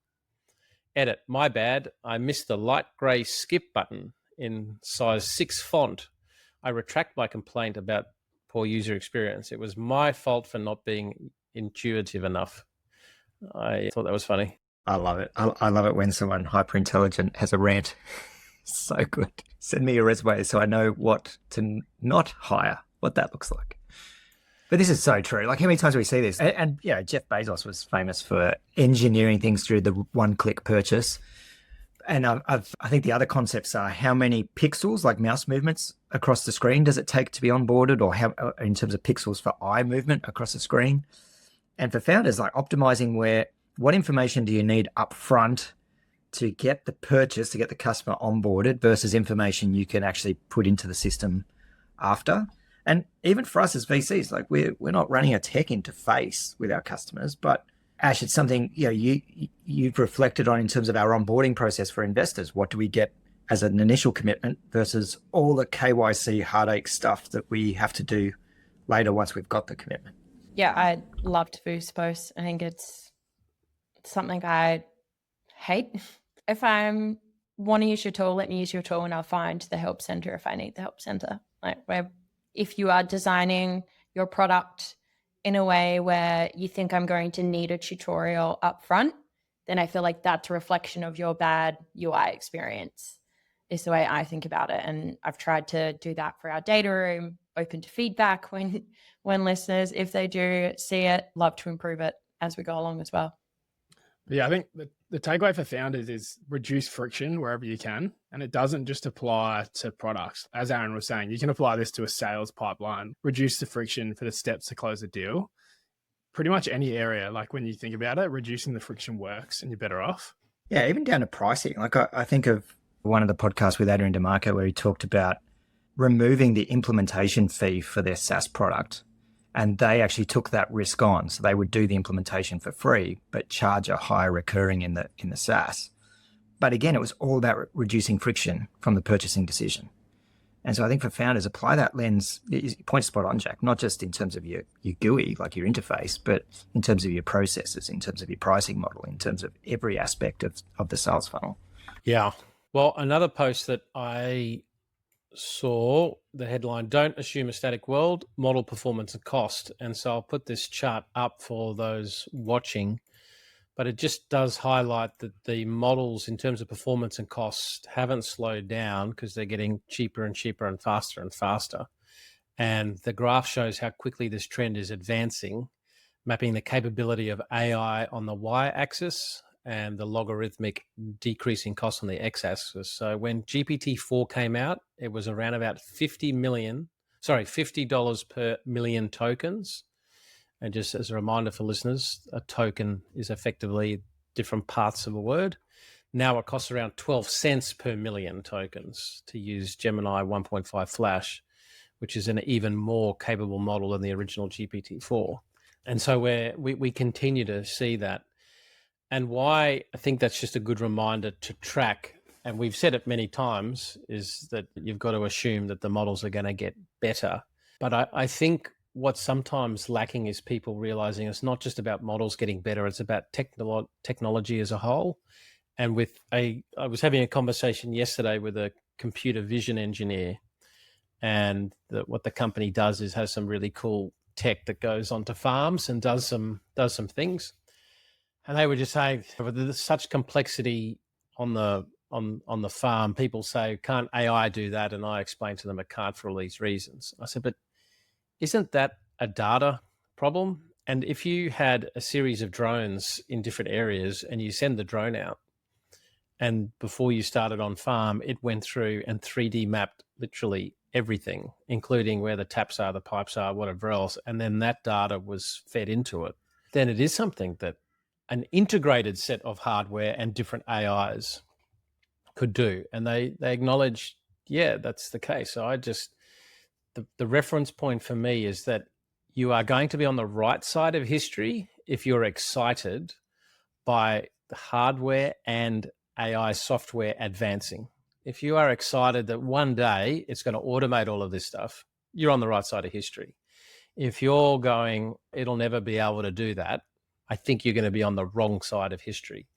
Edit, my bad. I missed the light gray skip button in size 6 font. I retract my complaint about poor user experience. It was my fault for not being intuitive enough. I thought that was funny. I love it. I love it when someone hyper intelligent has a rant. So good. Send me your resume so I know what to not hire, what that looks like. But this is so true. Like, how many times do we see this? And you know, Jeff Bezos was famous for engineering things through the one-click purchase. And I think the other concepts are how many pixels, like mouse movements across the screen, does it take to be onboarded, or how, in terms of pixels for eye movement across the screen. And for founders, like optimizing what information do you need up front to get the purchase, to get the customer onboarded, versus information you can actually put into the system after. And even for us as VCs, like we're not running a tech interface with our customers, but Ash, it's something you've reflected on in terms of our onboarding process for investors. What do we get as an initial commitment versus all the KYC heartache stuff that we have to do later once we've got the commitment? Yeah, I loved Boost Post. I think it's something I hate. If I want to use your tool, let me use your tool, and I'll find the help center if I need the help center. Like, where if you are designing your product in a way where you think I'm going to need a tutorial up front, then I feel like that's a reflection of your bad UI experience, is the way I think about it. And I've tried to do that for our data room, open to feedback when listeners, if they do see it, love to improve it as we go along as well. Yeah, I think the takeaway for founders is reduce friction wherever you can. And it doesn't just apply to products. As Aaron was saying, you can apply this to a sales pipeline, reduce the friction for the steps to close a deal. Pretty much any area, like when you think about it, reducing the friction works and you're better off. Yeah, even down to pricing. Like I think of one of the podcasts with Adrian DeMarco where he talked about removing the implementation fee for their SaaS product. And they actually took that risk on. So they would do the implementation for free, but charge a higher recurring in the SaaS. But again, it was all about reducing friction from the purchasing decision. And so I think for founders, apply that lens, point spot on, Jack, not just in terms of your GUI, like your interface, but in terms of your processes, in terms of your pricing model, in terms of every aspect of the sales funnel. Yeah. Well, another post that I saw, the headline, "Don't assume a static world, model performance and cost." And so I'll put this chart up for those watching, but it just does highlight that the models in terms of performance and cost haven't slowed down because they're getting cheaper and cheaper and faster. And the graph shows how quickly this trend is advancing, mapping the capability of AI on the y-axis and the logarithmic decreasing cost on the x-axis. So when GPT-4 came out, it was around about $50 per million tokens. And just as a reminder for listeners, a token is effectively different parts of a word. Now it costs around 12 cents per million tokens to use Gemini 1.5 Flash, which is an even more capable model than the original GPT-4. And so we continue to see that. And why I think that's just a good reminder to track, and we've said it many times, is that you've got to assume that the models are going to get better. But I think what's sometimes lacking is people realizing it's not just about models getting better, it's about technology as a whole. And I was having a conversation yesterday with a computer vision engineer, and what the company does is has some really cool tech that goes onto farms and does some things. And they were just saying, there's such complexity on the farm. People say, can't AI do that? And I explained to them it can't for all these reasons. I said, but isn't that a data problem? And if you had a series of drones in different areas and you send the drone out, and before you started on farm, it went through and 3D mapped literally everything, including where the taps are, the pipes are, whatever else, and then that data was fed into it, then it is something that an integrated set of hardware and different AIs could do. And they acknowledge, yeah, that's the case. So the reference point for me is that you are going to be on the right side of history if you're excited by the hardware and AI software advancing. If you are excited that one day it's going to automate all of this stuff, you're on the right side of history. If you're going, it'll never be able to do that, I think you're going to be on the wrong side of history.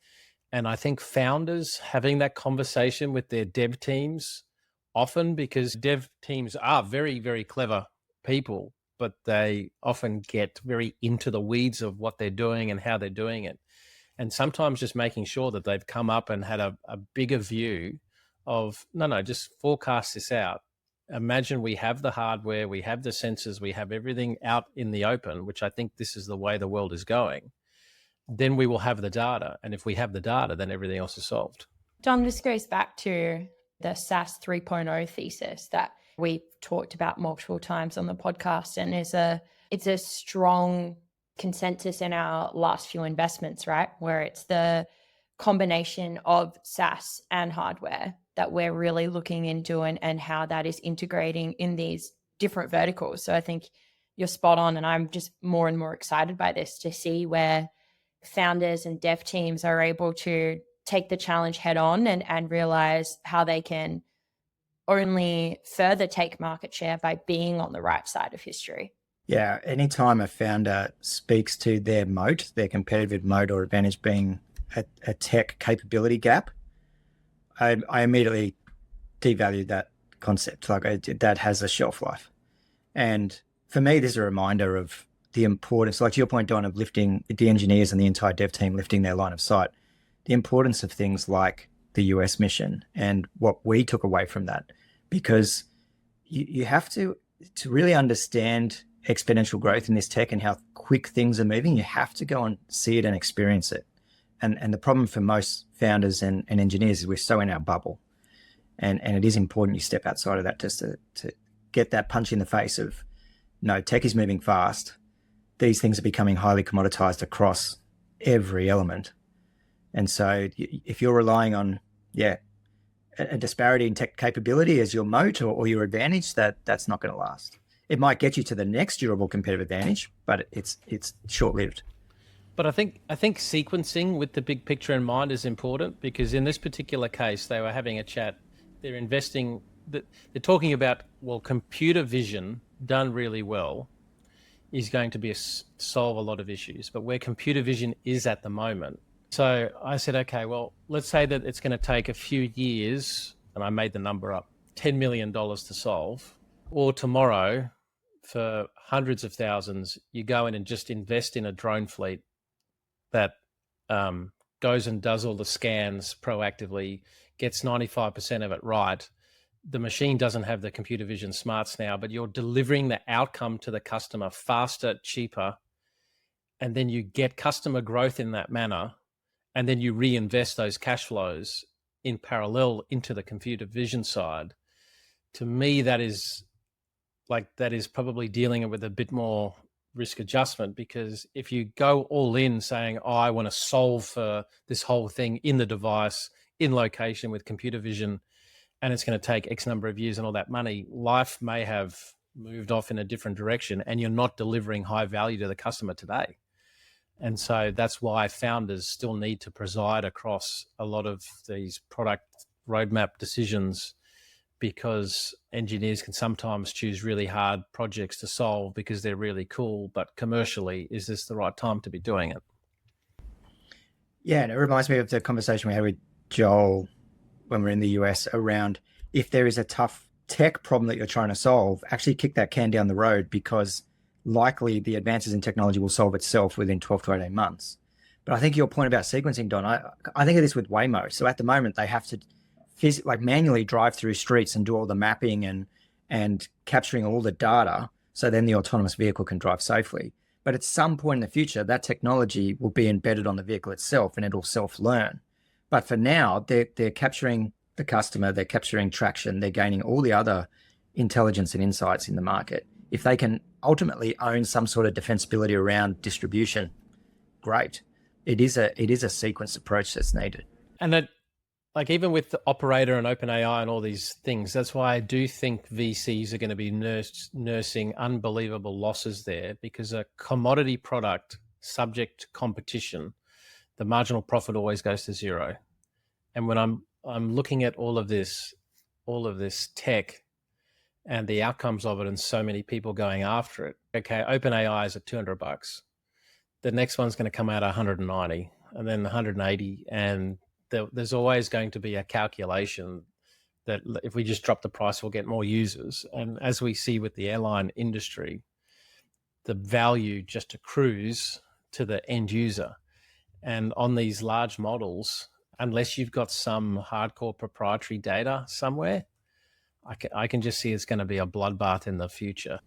And I think founders having that conversation with their dev teams often, because dev teams are very, very clever people, but they often get very into the weeds of what they're doing and how they're doing it. And sometimes just making sure that they've come up and had a bigger view of, no, just forecast this out. Imagine we have the hardware, we have the sensors, we have everything out in the open, which I think this is the way the world is going. Then we will have the data. And if we have the data, then everything else is solved. John, this goes back to the SaaS 3.0 thesis that we've talked about multiple times on the podcast, and it's a strong consensus in our last few investments, right? Where it's the combination of SaaS and hardware that we're really looking into and how that is integrating in these different verticals. So I think you're spot on, and I'm just more and more excited by this to see where founders and dev teams are able to take the challenge head on and realize how they can only further take market share by being on the right side of history. Yeah, anytime a founder speaks to their moat, their competitive moat or advantage being a tech capability gap, I immediately devalue that concept. Like that has a shelf life. And for me, this is a reminder of the importance, like to your point, Don, of lifting the engineers and the entire dev team, lifting their line of sight, the importance of things like the US mission and what we took away from that. Because you have to really understand exponential growth in this tech and how quick things are moving, you have to go and see it and experience it. And the problem for most founders and engineers is we're so in our bubble. And it is important you step outside of that just to get that punch in the face of, no, tech is moving fast. These things are becoming highly commoditized across every element. And so if you're relying on, a disparity in tech capability as your moat or your advantage, that's not going to last. It might get you to the next durable competitive advantage, but it's short-lived. But I think sequencing with the big picture in mind is important, because in this particular case, they were having a chat. They're talking about, well, computer vision done really well is going to solve a lot of issues, but where computer vision is at the moment. So I said, okay, well, let's say that it's going to take a few years, and I made the number up, $10 million to solve, or tomorrow for hundreds of thousands, you go in and just invest in a drone fleet that goes and does all the scans proactively, gets 95% of it right. The machine doesn't have the computer vision smarts now, but you're delivering the outcome to the customer faster, cheaper, and then you get customer growth in that manner, and then you reinvest those cash flows in parallel into the computer vision side. To me, that is probably dealing with a bit more risk adjustment, because if you go all in saying, oh, I want to solve for this whole thing in the device, in location with computer vision, and it's going to take X number of years and all that money, life may have moved off in a different direction and you're not delivering high value to the customer today. And so that's why founders still need to preside across a lot of these product roadmap decisions, because engineers can sometimes choose really hard projects to solve because they're really cool, but commercially, is this the right time to be doing it? Yeah, and it reminds me of the conversation we had with Joel when we're in the US around, if there is a tough tech problem that you're trying to solve, actually kick that can down the road, because likely the advances in technology will solve itself within 12 to 18 months. But I think your point about sequencing, Don, I think of this with Waymo. So at the moment, they have to manually drive through streets and do all the mapping and capturing all the data, so then the autonomous vehicle can drive safely. But at some point in the future, that technology will be embedded on the vehicle itself and it'll self-learn. But for now, they're capturing the customer, they're capturing traction, they're gaining all the other intelligence and insights in the market. If they can ultimately own some sort of defensibility around distribution, great. It is a sequenced approach that's needed. And that, like, even with the Operator and OpenAI and all these things, that's why I do think VCs are going to be nursing unbelievable losses there, because a commodity product subject to competition, the marginal profit always goes to zero. And when I'm looking at all of this tech and the outcomes of it, and so many people going after it. Okay, OpenAI is at $200. The next one's going to come out at 190, and then 180, and there's always going to be a calculation that if we just drop the price, we'll get more users. And as we see with the airline industry, the value just accrues to the end user. And on these large models, unless you've got some hardcore proprietary data somewhere, I can just see it's going to be a bloodbath in the future.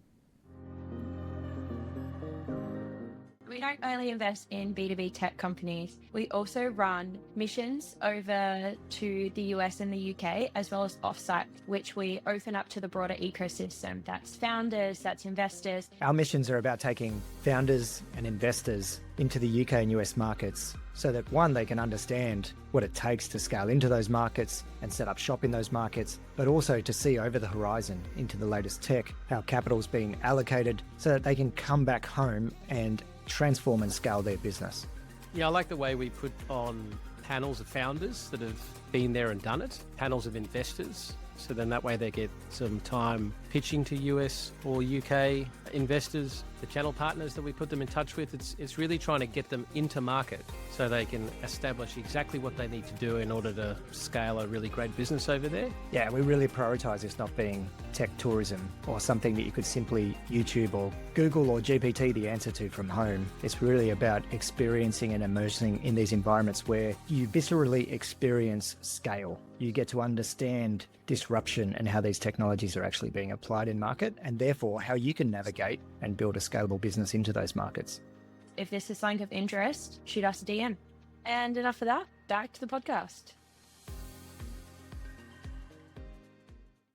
we don't only invest in B2B tech companies, we also run missions over to the US and the UK, as well as offsite, which we open up to the broader ecosystem. That's founders, that's investors. Our missions are about taking founders and investors into the UK and US markets so that, one, they can understand what it takes to scale into those markets and set up shop in those markets, but also to see over the horizon into the latest tech, how capital's being allocated so that they can come back home and transform and scale their business. Yeah, I like the way we put on panels of founders that have been there and done it, panels of investors, so then that way they get some time pitching to US or UK investors, the channel partners that we put them in touch with. It's really trying to get them into market so they can establish exactly what they need to do in order to scale a really great business over there. Yeah, we really prioritise this not being tech tourism or something that you could simply YouTube or Google or GPT the answer to from home. It's really about experiencing and immersing in these environments where you viscerally experience scale. You get to understand disruption and how these technologies are actually being applied in market, and therefore how you can navigate and build a scalable business into those markets. If this is something of interest, shoot us a DM. And enough of that, back to the podcast.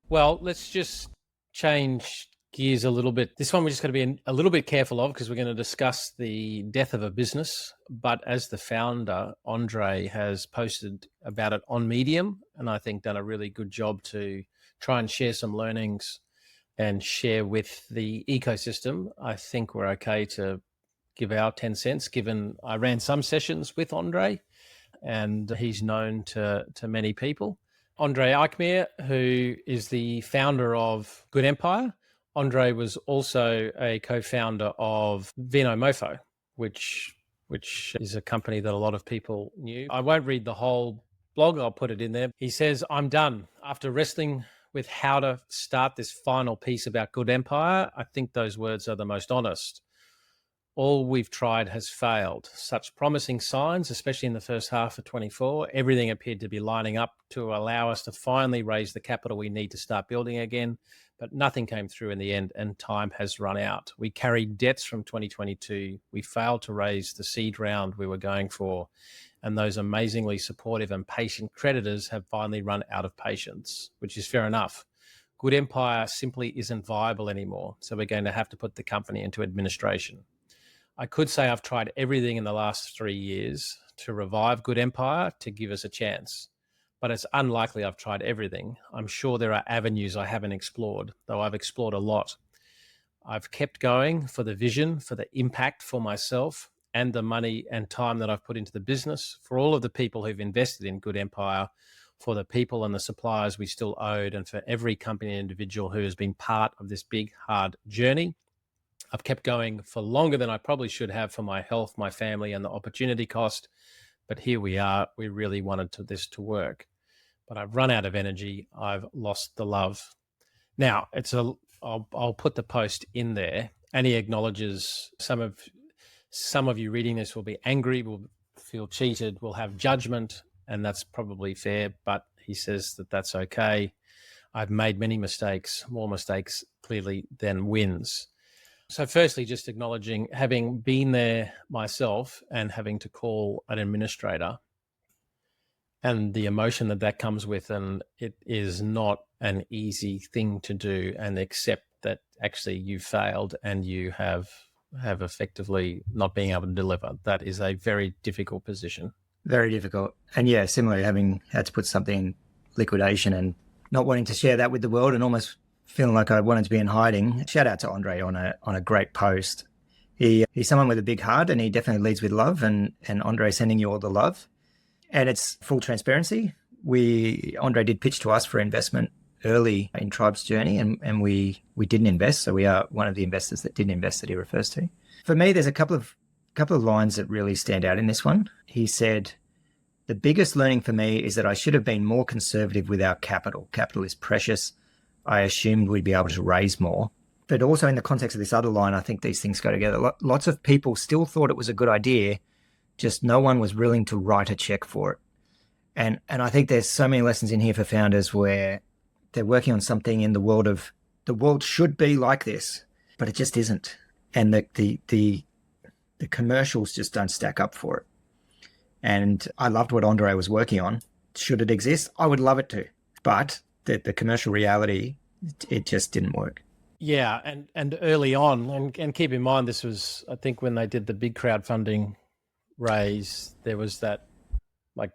Well, let's just change gears a little bit. This one we're just going to be a little bit careful of because we're going to discuss the death of a business. But as the founder, Andre has posted about it on Medium, and I think done a really good job to try and share some learnings and share with the ecosystem. I think we're okay to give our 10 cents, given I ran some sessions with Andre and he's known to many people. Andre Eichmer, who is the founder of Good Empire. Andre was also a co-founder of Vino Mofo, which is a company that a lot of people knew. I won't read the whole blog. I'll put it in there. He says, "I'm done. After wrestling with how to start this final piece about Good Empire, I think those words are the most honest. All we've tried has failed. Such promising signs, especially in the first half of 24. Everything appeared to be lining up to allow us to finally raise the capital we need to start building again, but nothing came through in the end and time has run out. We carried debts from 2022. We failed to raise the seed round we were going for, and those amazingly supportive and patient creditors have finally run out of patience," which is fair enough. Good Empire simply isn't viable anymore, so we're going to have to put the company into administration. I could say I've tried everything in the last 3 years to revive Good Empire to give us a chance, but it's unlikely I've tried everything. I'm sure there are avenues I haven't explored, though I've explored a lot. I've kept going for the vision, for the impact for myself, and the money and time that I've put into the business, for all of the people who've invested in Good Empire, for the people and the suppliers we still owed, and for every company and individual who has been part of this big, hard journey. I've kept going for longer than I probably should have for my health, my family, and the opportunity cost. But here we are. We really wanted this to work. But I've run out of energy. I've lost the love. Now, I'll put the post in there, and he acknowledges some of you reading this will be angry, will feel cheated, will have judgment, and that's probably fair. But he says that that's okay. I've made many mistakes, more mistakes clearly than wins. So firstly, just acknowledging having been there myself and having to call an administrator and the emotion that comes with, and it is not an easy thing to do and accept that actually you failed and you have effectively not being able to deliver. That is a very difficult position. Very difficult. And yeah, similarly, having had to put something in liquidation and not wanting to share that with the world and almost feeling like I wanted to be in hiding. Shout out to Andre on a great post. He's someone with a big heart and he definitely leads with love, and Andre sending you all the love. And it's full transparency. Andre did pitch to us for investment early in Tribe's journey, and we didn't invest. So we are one of the investors that didn't invest that he refers to. For me, there's a couple of lines that really stand out in this one. He said, "The biggest learning for me is that I should have been more conservative with our capital. Capital is precious. I assumed we'd be able to raise more." But also in the context of this other line, I think these things go together. Lots of people still thought it was a good idea, just no one was willing to write a check for it. And I think there's so many lessons in here for founders where they're working on something in the world should be like this, but it just isn't. And the the commercials just don't stack up for it. And I loved what Andre was working on. Should it exist? I would love it to. But the commercial reality, it just didn't work. Yeah, and early on, and keep in mind, this was, I think, when they did the big crowdfunding raise, there was that, I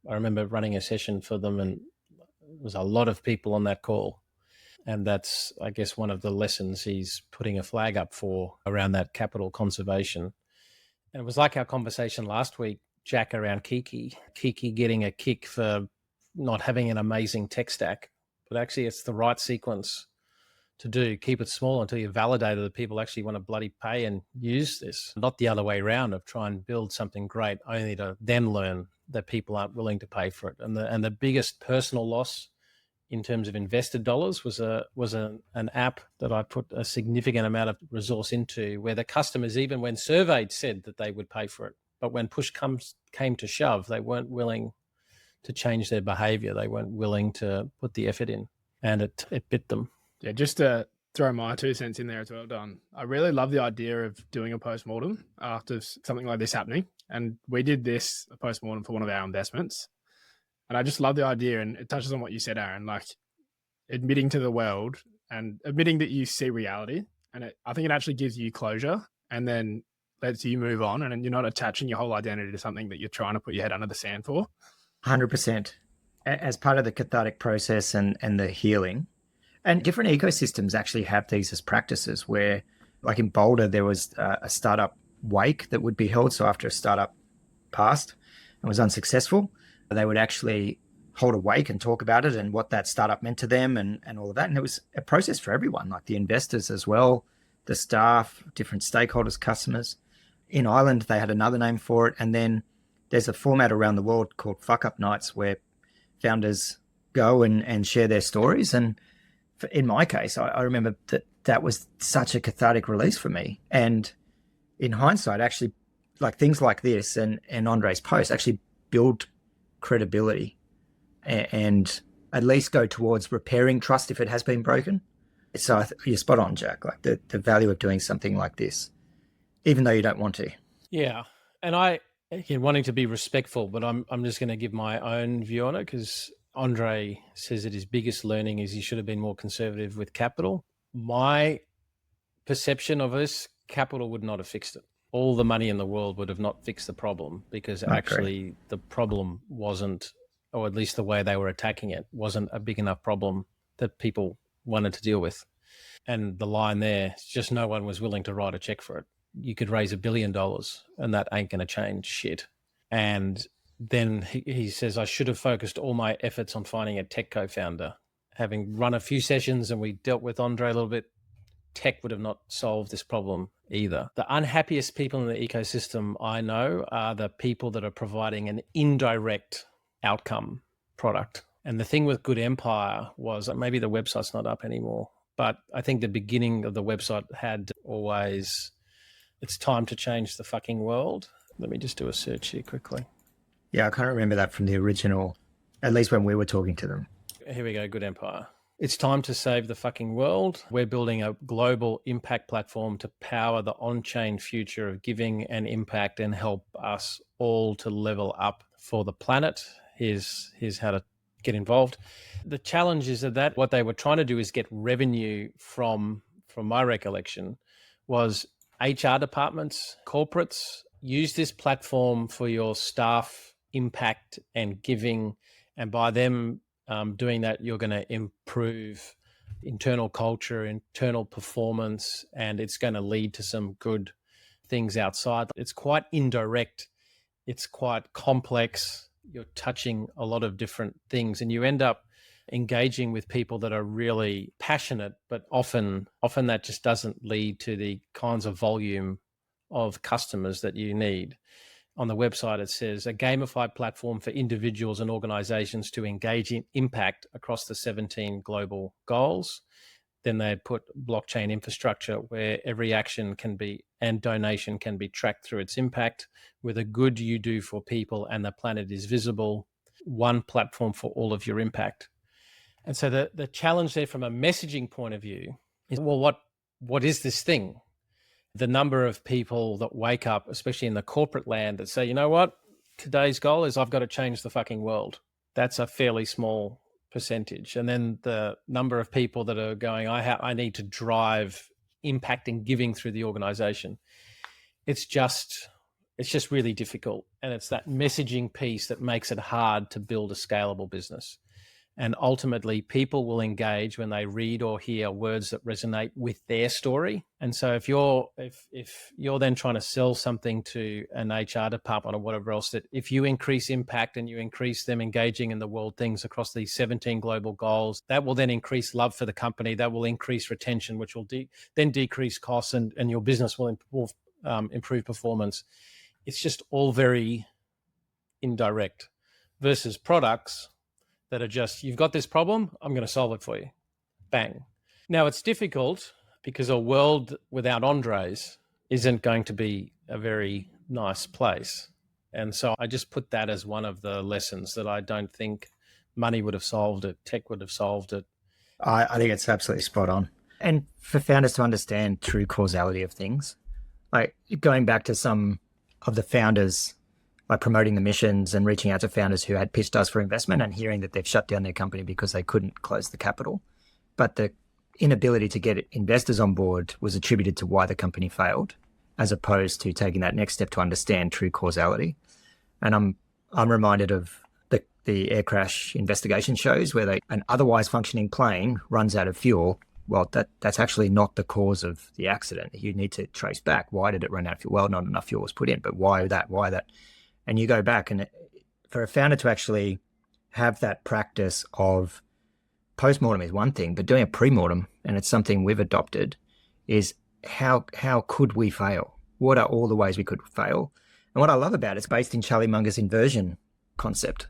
remember running a session for them, and there was a lot of people on that call. And that's, I guess, one of the lessons he's putting a flag up for around that capital conservation. And it was like our conversation last week, Jack, around Kiki getting a kick for not having an amazing tech stack, but actually it's the right sequence to do. Keep it small until you validated that people actually want to bloody pay and use this, not the other way around of try and build something great only to then learn that people aren't willing to pay for it. And the biggest personal loss in terms of invested dollars was an app that I put a significant amount of resource into, where the customers, even when surveyed, said that they would pay for it. But when push came to shove, they weren't willing to change their behavior. They weren't willing to put the effort in, and it bit them. Yeah, just to throw my 2 cents in there as well, Don. I really love the idea of doing a postmortem after something like this happening. And we did a postmortem for one of our investments. And I just love the idea, and it touches on what you said, Aaron, like admitting to the world and admitting that you see reality. And I think it actually gives you closure, and then lets you move on, and you're not attaching your whole identity to something that you're trying to put your head under the sand for. 100%. As part of the cathartic process and the healing. And different ecosystems actually have these as practices where, like in Boulder, there was a startup wake that would be held. So after a startup passed and was unsuccessful, they would actually hold a wake and talk about it and what that startup meant to them and all of that. And it was a process for everyone, like the investors as well, the staff, different stakeholders, customers. In Ireland, they had another name for it. And then there's a format around the world called Fuck Up Nights, where founders go and share their stories. And in my case, I remember that was such a cathartic release for me. And in hindsight, actually, like things like this and Andre's post actually build credibility and at least go towards repairing trust if it has been broken. So you're spot on, Jack, like the value of doing something like this, even though you don't want to. Yeah. And I, again, wanting to be respectful, but I'm just going to give my own view on it, because Andre says that his biggest learning is he should have been more conservative with capital. My perception of this, capital would not have fixed it. All the money in the world would have not fixed the problem, because actually the problem wasn't, or at least the way they were attacking it, wasn't a big enough problem that people wanted to deal with. And the line there, just no one was willing to write a check for it. You could raise $1 billion and that ain't going to change shit. And then he says, I should have focused all my efforts on finding a tech co-founder. Having run a few sessions and we dealt with Andre a little bit, tech would have not solved this problem either. The unhappiest people in the ecosystem I know are the people that are providing an indirect outcome product. And the thing with Good Empire was, maybe the website's not up anymore, but I think the beginning of the website had always, it's time to change the fucking world. Let me just do a search here quickly. Yeah, I can't remember that from the original, at least when we were talking to them. Here we go, Good Empire. It's time to save the fucking world. We're building a global impact platform to power the on-chain future of giving and impact and help us all to level up for the planet. Here's how to get involved. The challenge is that what they were trying to do is get revenue from my recollection, was HR departments, corporates, use this platform for your staff impact and giving. And by them doing that, you're going to improve internal culture, internal performance, and it's going to lead to some good things outside. It's quite indirect. It's quite complex. You're touching a lot of different things, and you end up engaging with people that are really passionate, but often that just doesn't lead to the kinds of volume of customers that you need. On the website, it says a gamified platform for individuals and organizations to engage in impact across the 17 global goals. Then they put blockchain infrastructure where every action can be and donation can be tracked through its impact, where the good you do for people and the planet is visible. One platform for all of your impact. And so the challenge there from a messaging point of view is, well, what is this thing? The number of people that wake up, especially in the corporate land, that say, you know what, today's goal is I've got to change the fucking world. That's a fairly small percentage. And then the number of people that are going, I need to drive impact and giving through the organization. It's just really difficult. And it's that messaging piece that makes it hard to build a scalable business. And ultimately, people will engage when they read or hear words that resonate with their story. And so if you're then trying to sell something to an HR department or whatever else, that if you increase impact and you increase them engaging in the world things across these 17 global goals, that will then increase love for the company. That will increase retention, which will then decrease costs, and your business will improve performance. It's just all very indirect versus products that are just, you've got this problem, I'm going to solve it for you. Bang. Now, it's difficult because a world without Andres isn't going to be a very nice place. And so I just put that as one of the lessons, that I don't think money would have solved it, tech would have solved it. I think it's absolutely spot on. And for founders to understand true causality of things, like going back to some of the founders, like promoting the missions and reaching out to founders who had pitched us for investment and hearing that they've shut down their company because they couldn't close the capital. But the inability to get investors on board was attributed to why the company failed, as opposed to taking that next step to understand true causality. And I'm reminded of the air crash investigation shows where an otherwise functioning plane runs out of fuel. Well, that's actually not the cause of the accident. You need to trace back. Why did it run out of fuel? Well, not enough fuel was put in, but why that? And you go back, and for a founder to actually have that practice of post-mortem is one thing, but doing a pre-mortem, and it's something we've adopted, is how could we fail? What are all the ways we could fail? And what I love about it's based in Charlie Munger's inversion concept.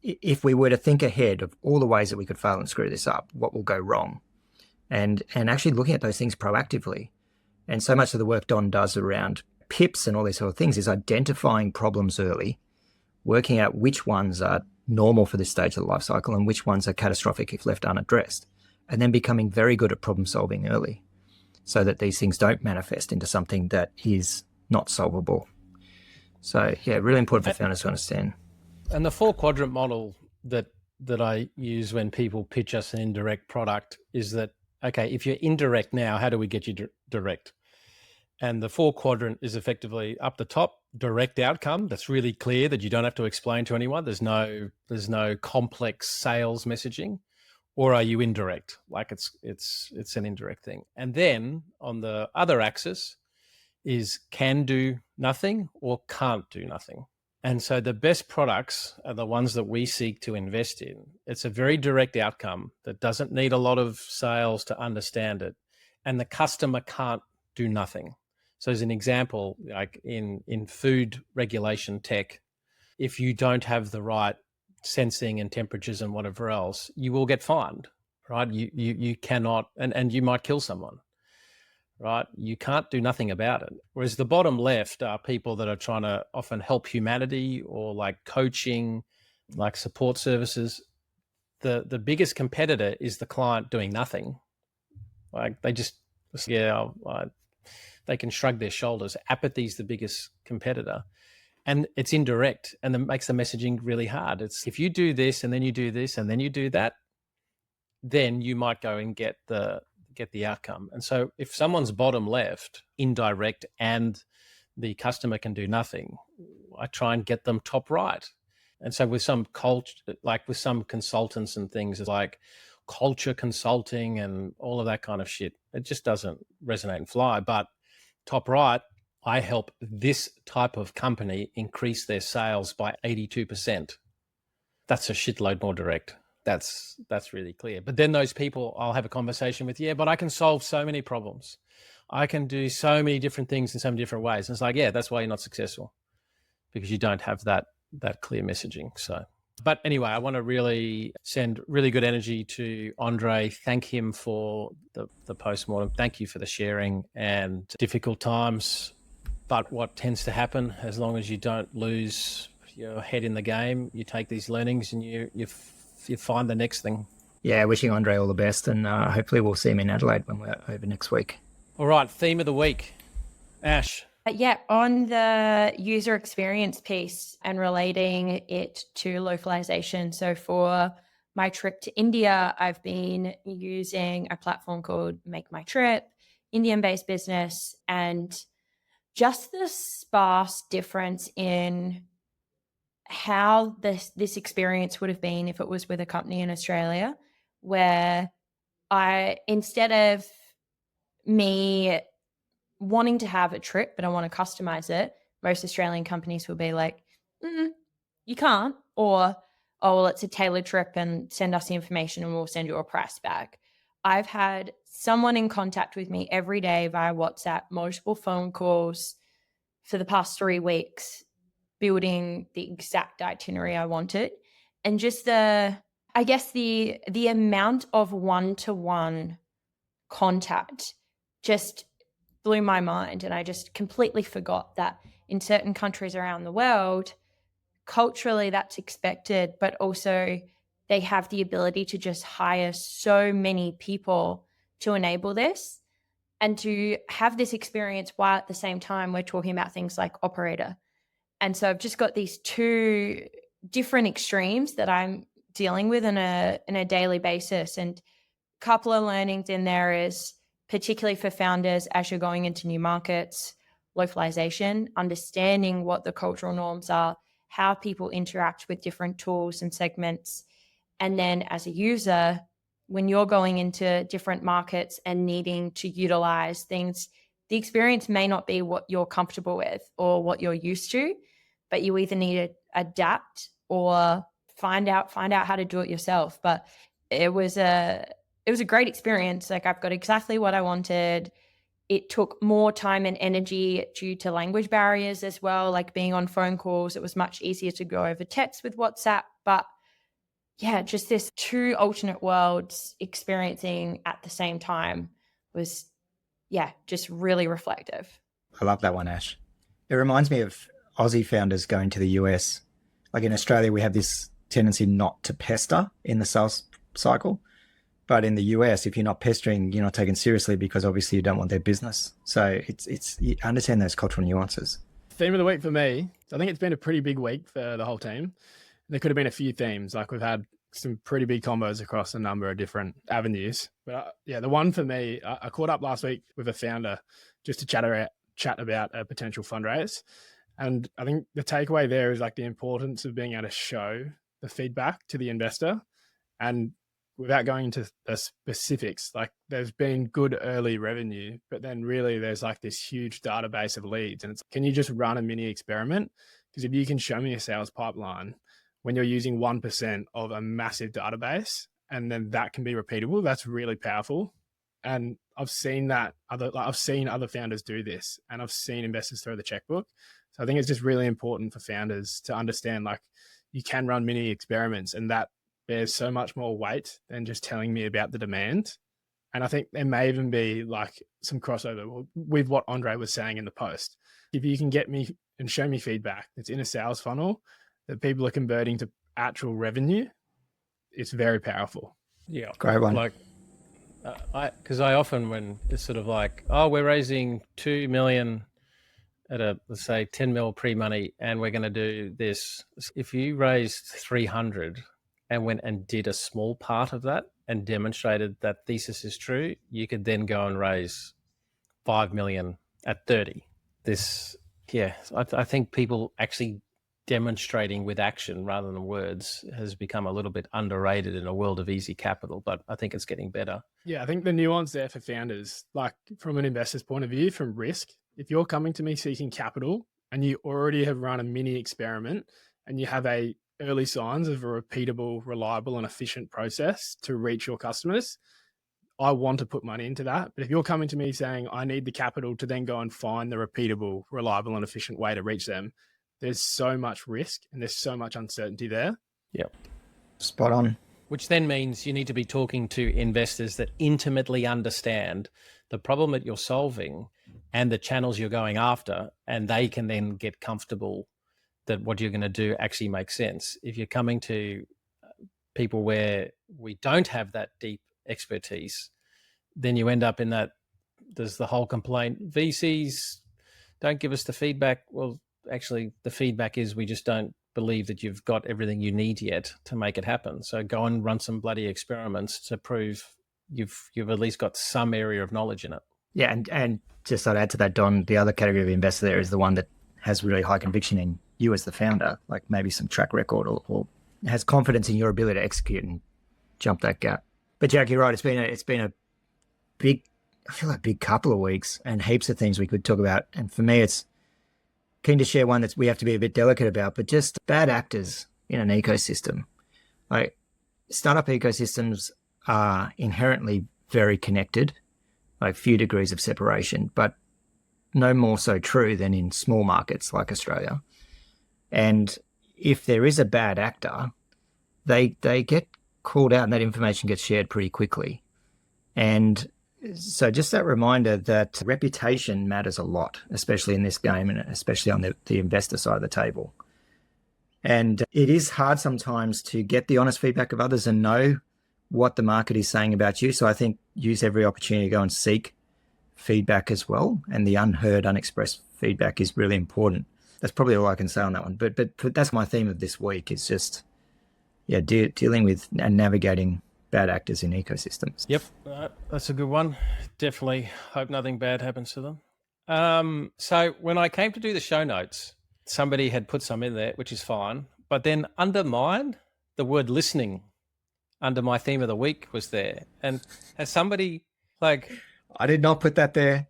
If we were to think ahead of all the ways that we could fail and screw this up, what will go wrong? And actually looking at those things proactively. And so much of the work Don does around PIPs and all these sort of things is identifying problems early, working out which ones are normal for this stage of the life cycle and which ones are catastrophic if left unaddressed, and then becoming very good at problem solving early so that these things don't manifest into something that is not solvable. So yeah, really important for founders to understand. And the 4-quadrant model that I use when people pitch us an indirect product is that, okay, if you're indirect now, how do we get you direct? And the 4-quadrant is effectively up the top, direct outcome. That's really clear that you don't have to explain to anyone. There's no complex sales messaging. Or are you indirect? Like it's an indirect thing. And then on the other axis is can do nothing or can't do nothing. And so the best products are the ones that we seek to invest in. It's a very direct outcome that doesn't need a lot of sales to understand it. And the customer can't do nothing. So as an example, like in food regulation tech, if you don't have the right sensing and temperatures and whatever else, you will get fined, right? You cannot, and you might kill someone, right? You can't do nothing about it. Whereas the bottom left are people that are trying to often help humanity or like coaching, like support services. The biggest competitor is the client doing nothing. Like they just, they can shrug their shoulders. Apathy is the biggest competitor. And it's indirect, and it makes the messaging really hard. It's if you do this and then you do this and then you do that, then you might go and get the outcome. And so if someone's bottom left, indirect, and the customer can do nothing, I try and get them top right. And so with some like with some consultants and things, it's like culture consulting and all of that kind of shit. It just doesn't resonate and fly. But top right, I help this type of company increase their sales by 82%. That's a shitload more direct. That's really clear. But then those people I'll have a conversation with, but I can solve so many problems. I can do so many different things in so many different ways. And it's like, that's why you're not successful, because you don't have that clear messaging. So, but anyway, I want to really send really good energy to Andre. Thank him for the postmortem. Thank you for the sharing and difficult times. But what tends to happen, as long as you don't lose your head in the game, you take these learnings and you find the next thing. Yeah, wishing Andre all the best, and hopefully we'll see him in Adelaide when we're over next week. All right, theme of the week. Ash. Yeah, on the user experience piece and relating it to localization. So for my trip to India, I've been using a platform called Make My Trip, Indian-based business, and just the sparse difference in how this experience would have been if it was with a company in Australia, where instead of me wanting to have a trip, but I want to customize it, most Australian companies will be like, you can't, or, oh, well, it's a tailored trip and send us the information and we'll send you a price back. I've had someone in contact with me every day via WhatsApp, multiple phone calls for the past 3 weeks, building the exact itinerary I wanted. And just the amount of one-to-one contact just blew my mind. And I just completely forgot that in certain countries around the world, culturally that's expected, but also they have the ability to just hire so many people to enable this and to have this experience while at the same time we're talking about things like operator. And so I've just got these two different extremes that I'm dealing with on a daily basis. And a couple of learnings in there is, particularly for founders as you're going into new markets, localization, understanding what the cultural norms are, how people interact with different tools and segments. And then as a user, when you're going into different markets and needing to utilize things, the experience may not be what you're comfortable with or what you're used to, but you either need to adapt or find out how to do it yourself. But it was a great experience. Like, I've got exactly what I wanted. It took more time and energy due to language barriers as well, like being on phone calls. It was much easier to go over text with WhatsApp. But yeah, just this two alternate worlds experiencing at the same time was, just really reflective. I love that one, Ash. It reminds me of Aussie founders going to the US. Like in Australia, we have this tendency not to pester in the sales cycle. But in the US, if you're not pestering, you're not taken seriously because obviously you don't want their business. So it's you understand those cultural nuances. Theme of the week for me, I think it's been a pretty big week for the whole team. There could have been a few themes. Like, we've had some pretty big combos across a number of different avenues. But the one for me, I caught up last week with a founder just to chat about a potential fundraise. And I think the takeaway there is like the importance of being able to show the feedback to the investor. And without going into the specifics, like, there's been good early revenue, but then really there's like this huge database of leads. And it's, can you just run a mini experiment? Because if you can show me a sales pipeline when you're using 1% of a massive database, and then that can be repeatable, that's really powerful. And I've seen that I've seen other founders do this, and I've seen investors throw the checkbook. So I think it's just really important for founders to understand, like, you can run mini experiments, and that bears so much more weight than just telling me about the demand. And I think there may even be like some crossover with what Andre was saying in the post. If you can get me and show me feedback that's in a sales funnel that people are converting to actual revenue, it's very powerful. Yeah. Great one. Like, because I often, when it's sort of like, oh, we're raising 2 million at let's say 10 mil pre-money, and we're going to do this. If you raised 300 and went and did a small part of that and demonstrated that thesis is true, you could then go and raise 5 million at 30. I think people actually demonstrating with action rather than words has become a little bit underrated in a world of easy capital, but I think it's getting better. Yeah, I think the nuance there for founders, like from an investor's point of view, from risk, if you're coming to me seeking capital and you already have run a mini experiment and you have early signs of a repeatable, reliable and efficient process to reach your customers, I want to put money into that. But if you're coming to me saying I need the capital to then go and find the repeatable, reliable and efficient way to reach them, there's so much risk and there's so much uncertainty there. Yep. Spot on. Which then means you need to be talking to investors that intimately understand the problem that you're solving and the channels you're going after, and they can then get comfortable that what you're going to do actually makes sense. If you're coming to people where we don't have that deep expertise, then you end up in that, there's the whole complaint, VCs don't give us the feedback. Well, actually, the feedback is we just don't believe that you've got everything you need yet to make it happen. So go and run some bloody experiments to prove you've at least got some area of knowledge in it. Yeah, and just I'd add to that, Don, the other category of investor there is the one that has really high conviction in you as the founder, like maybe some track record or has confidence in your ability to execute and jump that gap. But Jack, you're right. It's been a big, I feel like big couple of weeks and heaps of things we could talk about. And for me, it's keen to share one that we have to be a bit delicate about, but just bad actors in an ecosystem. Like startup ecosystems are inherently very connected, like few degrees of separation, but no more so true than in small markets like Australia. And if there is a bad actor, they get called out and that information gets shared pretty quickly. And so just that reminder that reputation matters a lot, especially in this game and especially on the investor side of the table. And it is hard sometimes to get the honest feedback of others and know what the market is saying about you. So I think use every opportunity to go and seek feedback as well. And the unheard, unexpressed feedback is really important. That's probably all I can say on that one. But that's my theme of this week is just, dealing with and navigating bad actors in ecosystems. Yep, that's a good one. Definitely hope nothing bad happens to them. So when I came to do the show notes, somebody had put some in there, which is fine. But then under mine, the word listening under my theme of the week was there. And has somebody I did not put that there.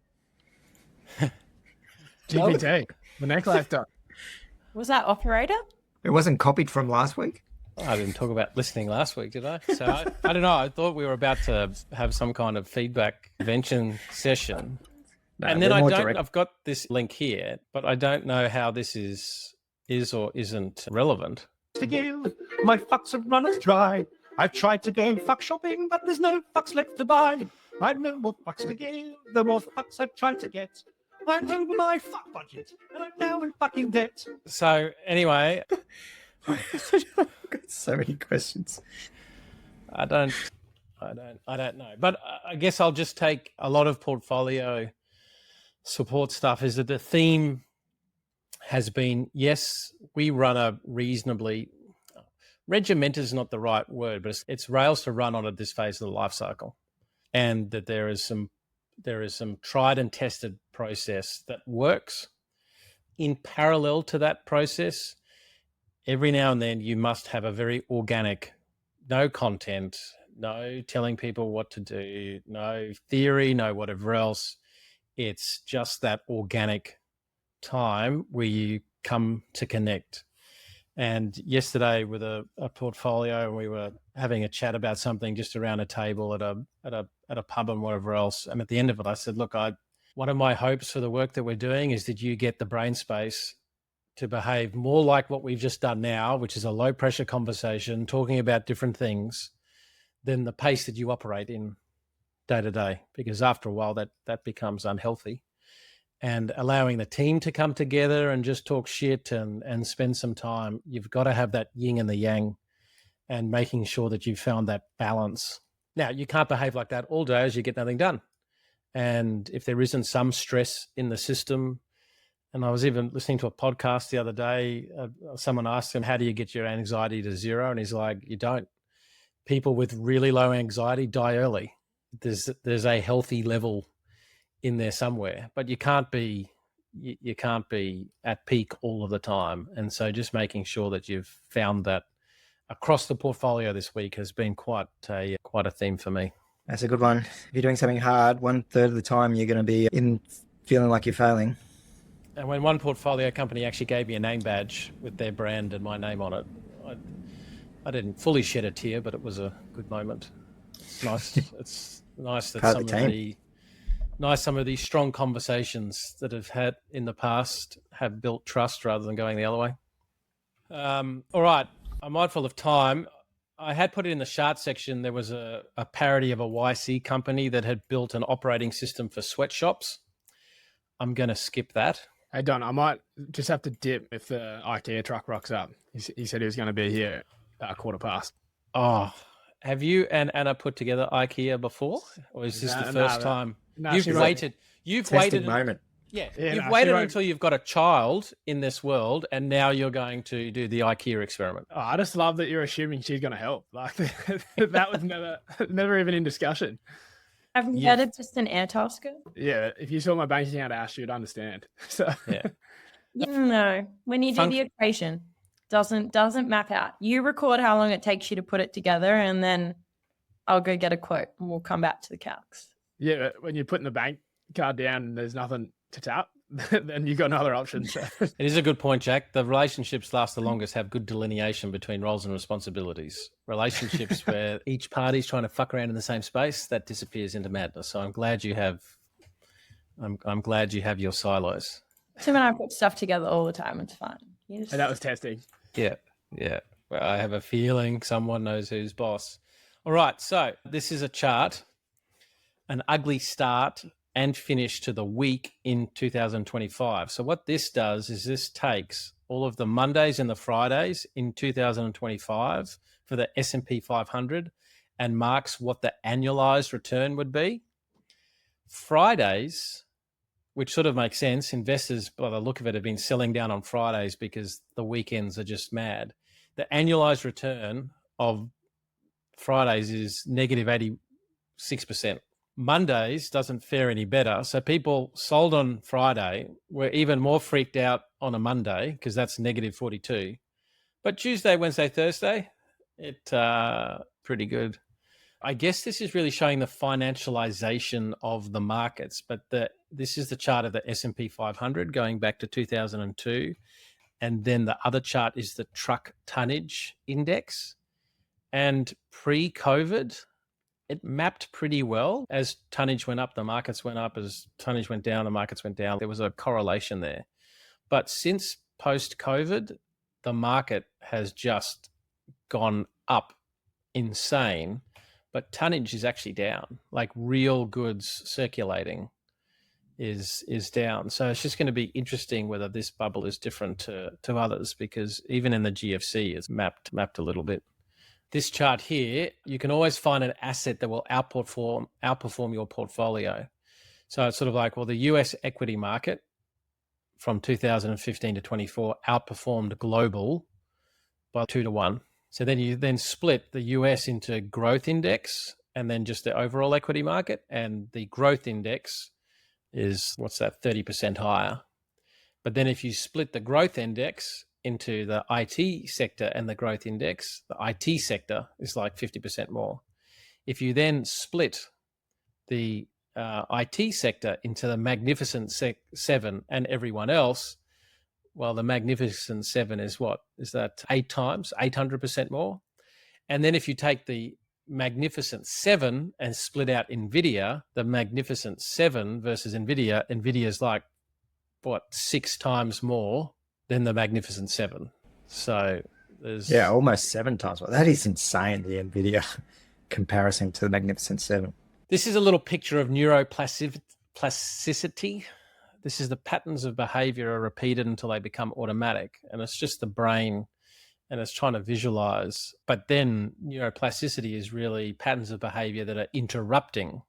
GPT, the necklator. Was that operator? It wasn't copied from last week. I didn't talk about listening last week, did I? So I don't know. I thought we were about to have some kind of feedback intervention session. No, and then direct. I've got this link here, but I don't know how this is or isn't relevant. To give, my fucks have run dry. I've tried to go fuck shopping, but there's no fucks left to buy. I've no more fucks to give, the more fucks I've tried to get. I'm over my fuck budget, and I'm now in fucking debt. So anyway, I've got so many questions. I don't know. But I guess I'll just take a lot of portfolio support stuff is that the theme has been, yes, we run a reasonably, regimented is not the right word, but it's rails to run on at this phase of the life cycle. And that there is some tried and tested process that works. In parallel to that process, every now and then you must have a very organic, no content, no telling people what to do, no theory, no whatever else. It's just that organic time where you come to connect. And yesterday with a portfolio, we were having a chat about something just around a table at a pub and whatever else. And at the end of it, I said, look, one of my hopes for the work that we're doing is that you get the brain space to behave more like what we've just done now, which is a low pressure conversation, talking about different things, than the pace that you operate in day to day. Because after a while, that becomes unhealthy. And allowing the team to come together and just talk shit and spend some time, you've got to have that yin and the yang and making sure that you've found that balance. Now, you can't behave like that all day as you get nothing done. And if there isn't some stress in the system, and I was even listening to a podcast the other day, someone asked him, how do you get your anxiety to zero? And he's like, you don't. People with really low anxiety die early. There's a healthy level in there somewhere, but you can't be at peak all of the time. And so just making sure that you've found that across the portfolio this week has been quite a theme for me. That's a good one. If you're doing something hard, 1/3 of the time you're going to be in feeling like you're failing. And when one portfolio company actually gave me a name badge with their brand and my name on it, I didn't fully shed a tear, but it was a good moment. It's nice. It's nice that some of these strong conversations that I've had in the past have built trust rather than going the other way. All right. I'm mindful of time. I had put it in the chart section. There was a parody of a YC company that had built an operating system for sweatshops. I'm going to skip that. Hey, Don, I might just have to dip if the IKEA truck rocks up. He said he was going to be here at 1:15. Oh, have you and Anna put together IKEA before? Or is this the first time? No, You've waited. Testing moment. Yeah, Yeah, you've no, waited she won't- until you've got a child in this world, and now you're going to do the IKEA experiment. Oh, I just love that you're assuming she's going to help. Like that was never even in discussion. I've Yeah. heard it's just an air tasker. Yeah, if you saw my bank account, Ash, you'd understand. So Yeah. Yeah, no. When you do the equation, doesn't map out. You record how long it takes you to put it together, and then I'll go get a quote, and we'll come back to the calcs. yeah, when you're putting the bank card down and there's nothing to tap, then you've got another option. So. It is a good point, Jack. The relationships last the longest have good delineation between roles and responsibilities. Relationships where each party's trying to fuck around in the same space, that disappears into madness. So I'm glad you have your silos. Tim and I put stuff together all the time. It's fun. And that was testing. Yeah. Well, I have a feeling someone knows who's boss. All right, so this is a chart, an ugly start and finish to the week in 2025. So what this does is this takes all of the Mondays and the Fridays in 2025 for the S&P 500 and marks what the annualized return would be. Fridays, which sort of makes sense. Investors, by the look of it, have been selling down on Fridays because the weekends are just mad. The annualized return of Fridays is negative 86%. Mondays doesn't fare any better. So people sold on Friday were even more freaked out on a Monday because that's negative 42. But Tuesday, Wednesday, Thursday, pretty good. I guess this is really showing the financialization of the markets, but this is the chart of the S&P 500 going back to 2002. And then the other chart is the truck tonnage index. And pre-COVID, it mapped pretty well. As tonnage went up, the markets went up. As tonnage went down, the markets went down. There was a correlation there. But since post-COVID, the market has just gone up insane. But tonnage is actually down, like real goods circulating is down. So it's just going to be interesting whether this bubble is different to others, because even in the GFC, it's mapped a little bit. This chart here, you can always find an asset that will outperform your portfolio. So it's sort of like, well, the US equity market from 2015 to 24 outperformed global by 2-1. So then you split the US into growth index and then just the overall equity market. And the growth index is, 30% higher. But then if you split the growth index into the IT sector and the growth index, the IT sector is like 50% more. If you then split the IT sector into the Magnificent Seven and everyone else, well, the Magnificent Seven is what? Is that 8 times, 800% more? And then if you take the Magnificent Seven and split out NVIDIA, the Magnificent Seven versus NVIDIA is like, 6 times more than the Magnificent Seven. So there's... Yeah, almost 7 times. Well, that is insane, the NVIDIA comparison to the Magnificent Seven. This is a little picture of neuroplasticity. This is the patterns of behavior are repeated until they become automatic. And it's just the brain, and it's trying to visualize. But then neuroplasticity is really patterns of behavior that are interrupting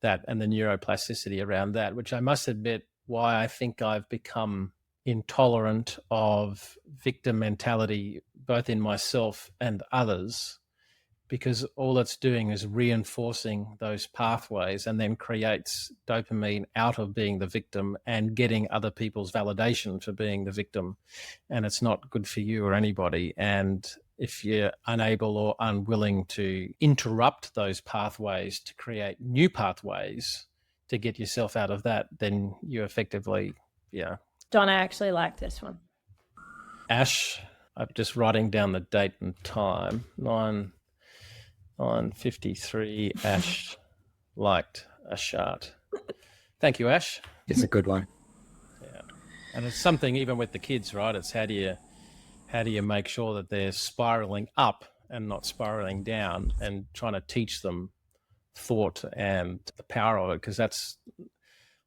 that, and the neuroplasticity around that, which I must admit why I think I've become intolerant of victim mentality, both in myself and others, because all it's doing is reinforcing those pathways and then creates dopamine out of being the victim and getting other people's validation for being the victim. And it's not good for you or anybody. And if you're unable or unwilling to interrupt those pathways to create new pathways to get yourself out of that, then you effectively, Don, I actually like this one. Ash, I'm just writing down the date and time. 9:53. Ash liked a chart. Thank you, Ash. It's a good one. Yeah, and it's something even with the kids, right? It's how do you make sure that they're spiraling up and not spiraling down, and trying to teach them thought and the power of it, because that's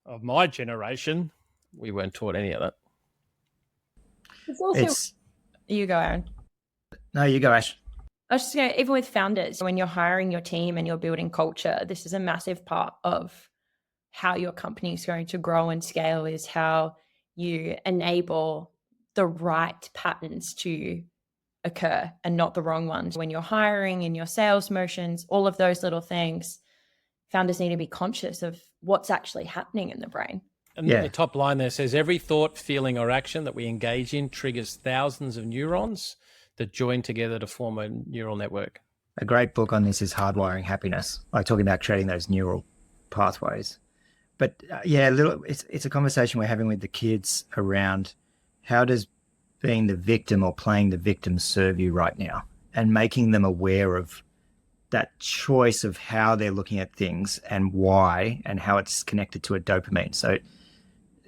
of my generation. We weren't taught any of that. It's also... You go, Aaron. No, you go, Ash. I was just going to, even with founders, when you're hiring your team and you're building culture, this is a massive part of how your company is going to grow and scale is how you enable the right patterns to occur and not the wrong ones. When you're hiring, in your sales motions, all of those little things, founders need to be conscious of what's actually happening in the brain. And the top line there says, every thought, feeling, or action that we engage in triggers thousands of neurons that join together to form a neural network. A great book on this is Hardwiring Happiness, like talking about creating those neural pathways. But it's a conversation we're having with the kids around how does being the victim or playing the victim serve you right now, and making them aware of that choice of how they're looking at things and why, and how it's connected to a dopamine. So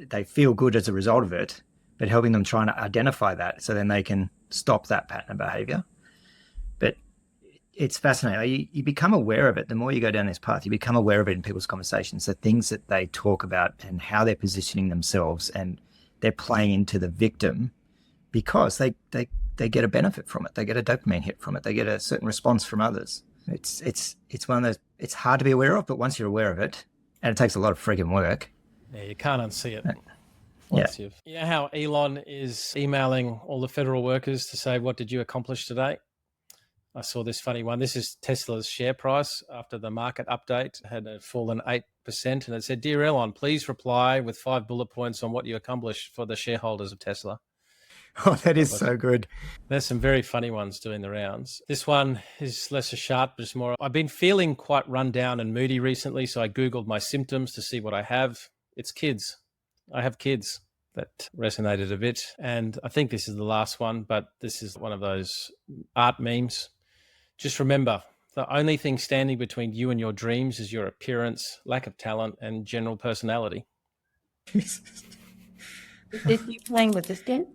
they feel good as a result of it, but helping them try and identify that so then they can stop that pattern of behavior. But it's fascinating. You become aware of it. The more you go down this path, you become aware of it in people's conversations, the things that they talk about and how they're positioning themselves, and they're playing into the victim because they get a benefit from it. They get a dopamine hit from it. They get a certain response from others. It's one of those, it's hard to be aware of, but once you're aware of it, and it takes a lot of freaking work. Yeah, you can't unsee it. Yeah. You know how Elon is emailing all the federal workers to say, what did you accomplish today? I saw this funny one. This is Tesla's share price after the market update had fallen 8%. And it said, Dear Elon, please reply with 5 bullet points on what you accomplished for the shareholders of Tesla. Oh, that is so good. There's some very funny ones doing the rounds. This one is less a sharp, but it's more, I've been feeling quite run down and moody recently, so I Googled my symptoms to see what I have. It's kids. I have kids. That resonated a bit. And I think this is the last one, but this is one of those art memes. Just remember, the only thing standing between you and your dreams is your appearance, lack of talent, and general personality. Is this you playing with this game?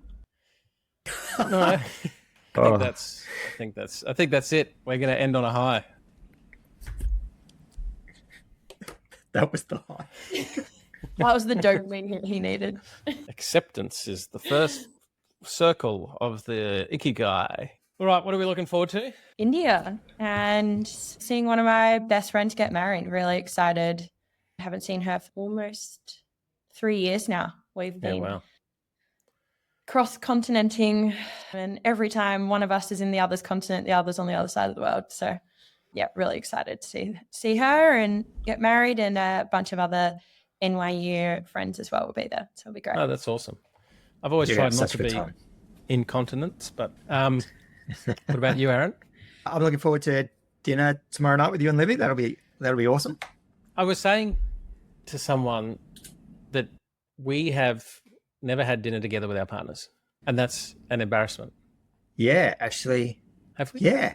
No, I think that's it. We're going to end on a high. That was the high. That was the dopamine he needed. Acceptance is the first circle of the Ikigai. All right, what are we looking forward to? India, and seeing one of my best friends get married. Really excited. I haven't seen her for almost 3 years now. We've been cross-continenting, and every time one of us is in the other's continent, the other's on the other side of the world. So yeah, really excited to see her and get married, and a bunch of other NYU friends as well will be there. So it'll be great. Oh, that's awesome. I've always tried not to be incontinent, but what about you, Aaron? I'm looking forward to dinner tomorrow night with you and Libby. That'll be awesome. I was saying to someone that we have never had dinner together with our partners, and that's an embarrassment. Yeah, actually. Have we? Yeah.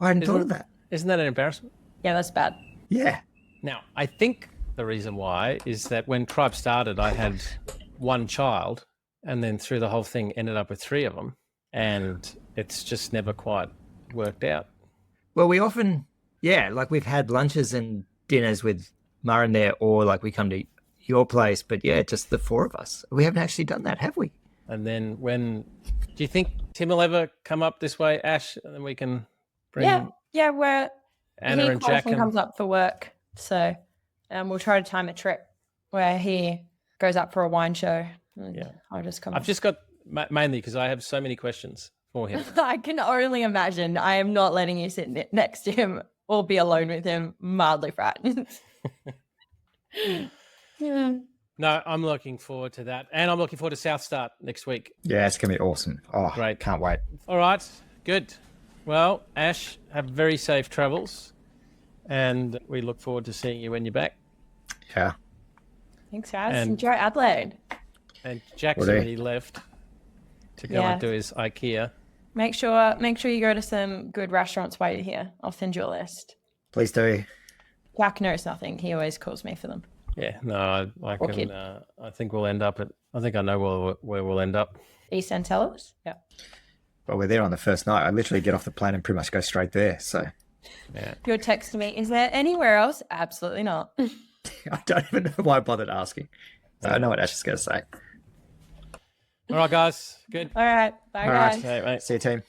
I hadn't thought of that. Isn't that an embarrassment? Yeah, that's bad. Yeah. Now, I think the reason why is that when Tribe started, I had one child, and then through the whole thing ended up with 3 of them, and it's just never quite worked out. Well, we often, like we've had lunches and dinners with Maren there, or like we come to your place, but just the 4 of us. We haven't actually done that, have we? And then do you think Tim will ever come up this way, Ash, and then we can bring where Anna and Jack comes up for work, so we'll try to time a trip where he goes up for a wine show. I'll just come. I've just got mainly because I have so many questions for him. I can only imagine. I am not letting you sit next to him or be alone with him, mildly frightened. No, I'm looking forward to that. And I'm looking forward to South Start next week. Yeah, it's going to be awesome. Oh, great. Can't wait. All right, good. Well, Ash, have very safe travels. And we look forward to seeing you when you're back. Yeah. Thanks, guys. Enjoy Adelaide. And Jack's already left to go and do his IKEA. Make sure you go to some good restaurants while you're here. I'll send you a list. Please do. Jack knows nothing. He always calls me for them. Yeah, no, I can. I think we'll end up at. I think I know where we'll end up. East End Tellers. Yeah. Well, we're there on the first night. I literally get off the plane and pretty much go straight there. So. Yeah. You'll text me. Is there anywhere else? Absolutely not. I don't even know why I bothered asking. So I know what Ash is going to say. All right, guys. Good. All right. Bye, guys. Right. Hey, mate. See you, team.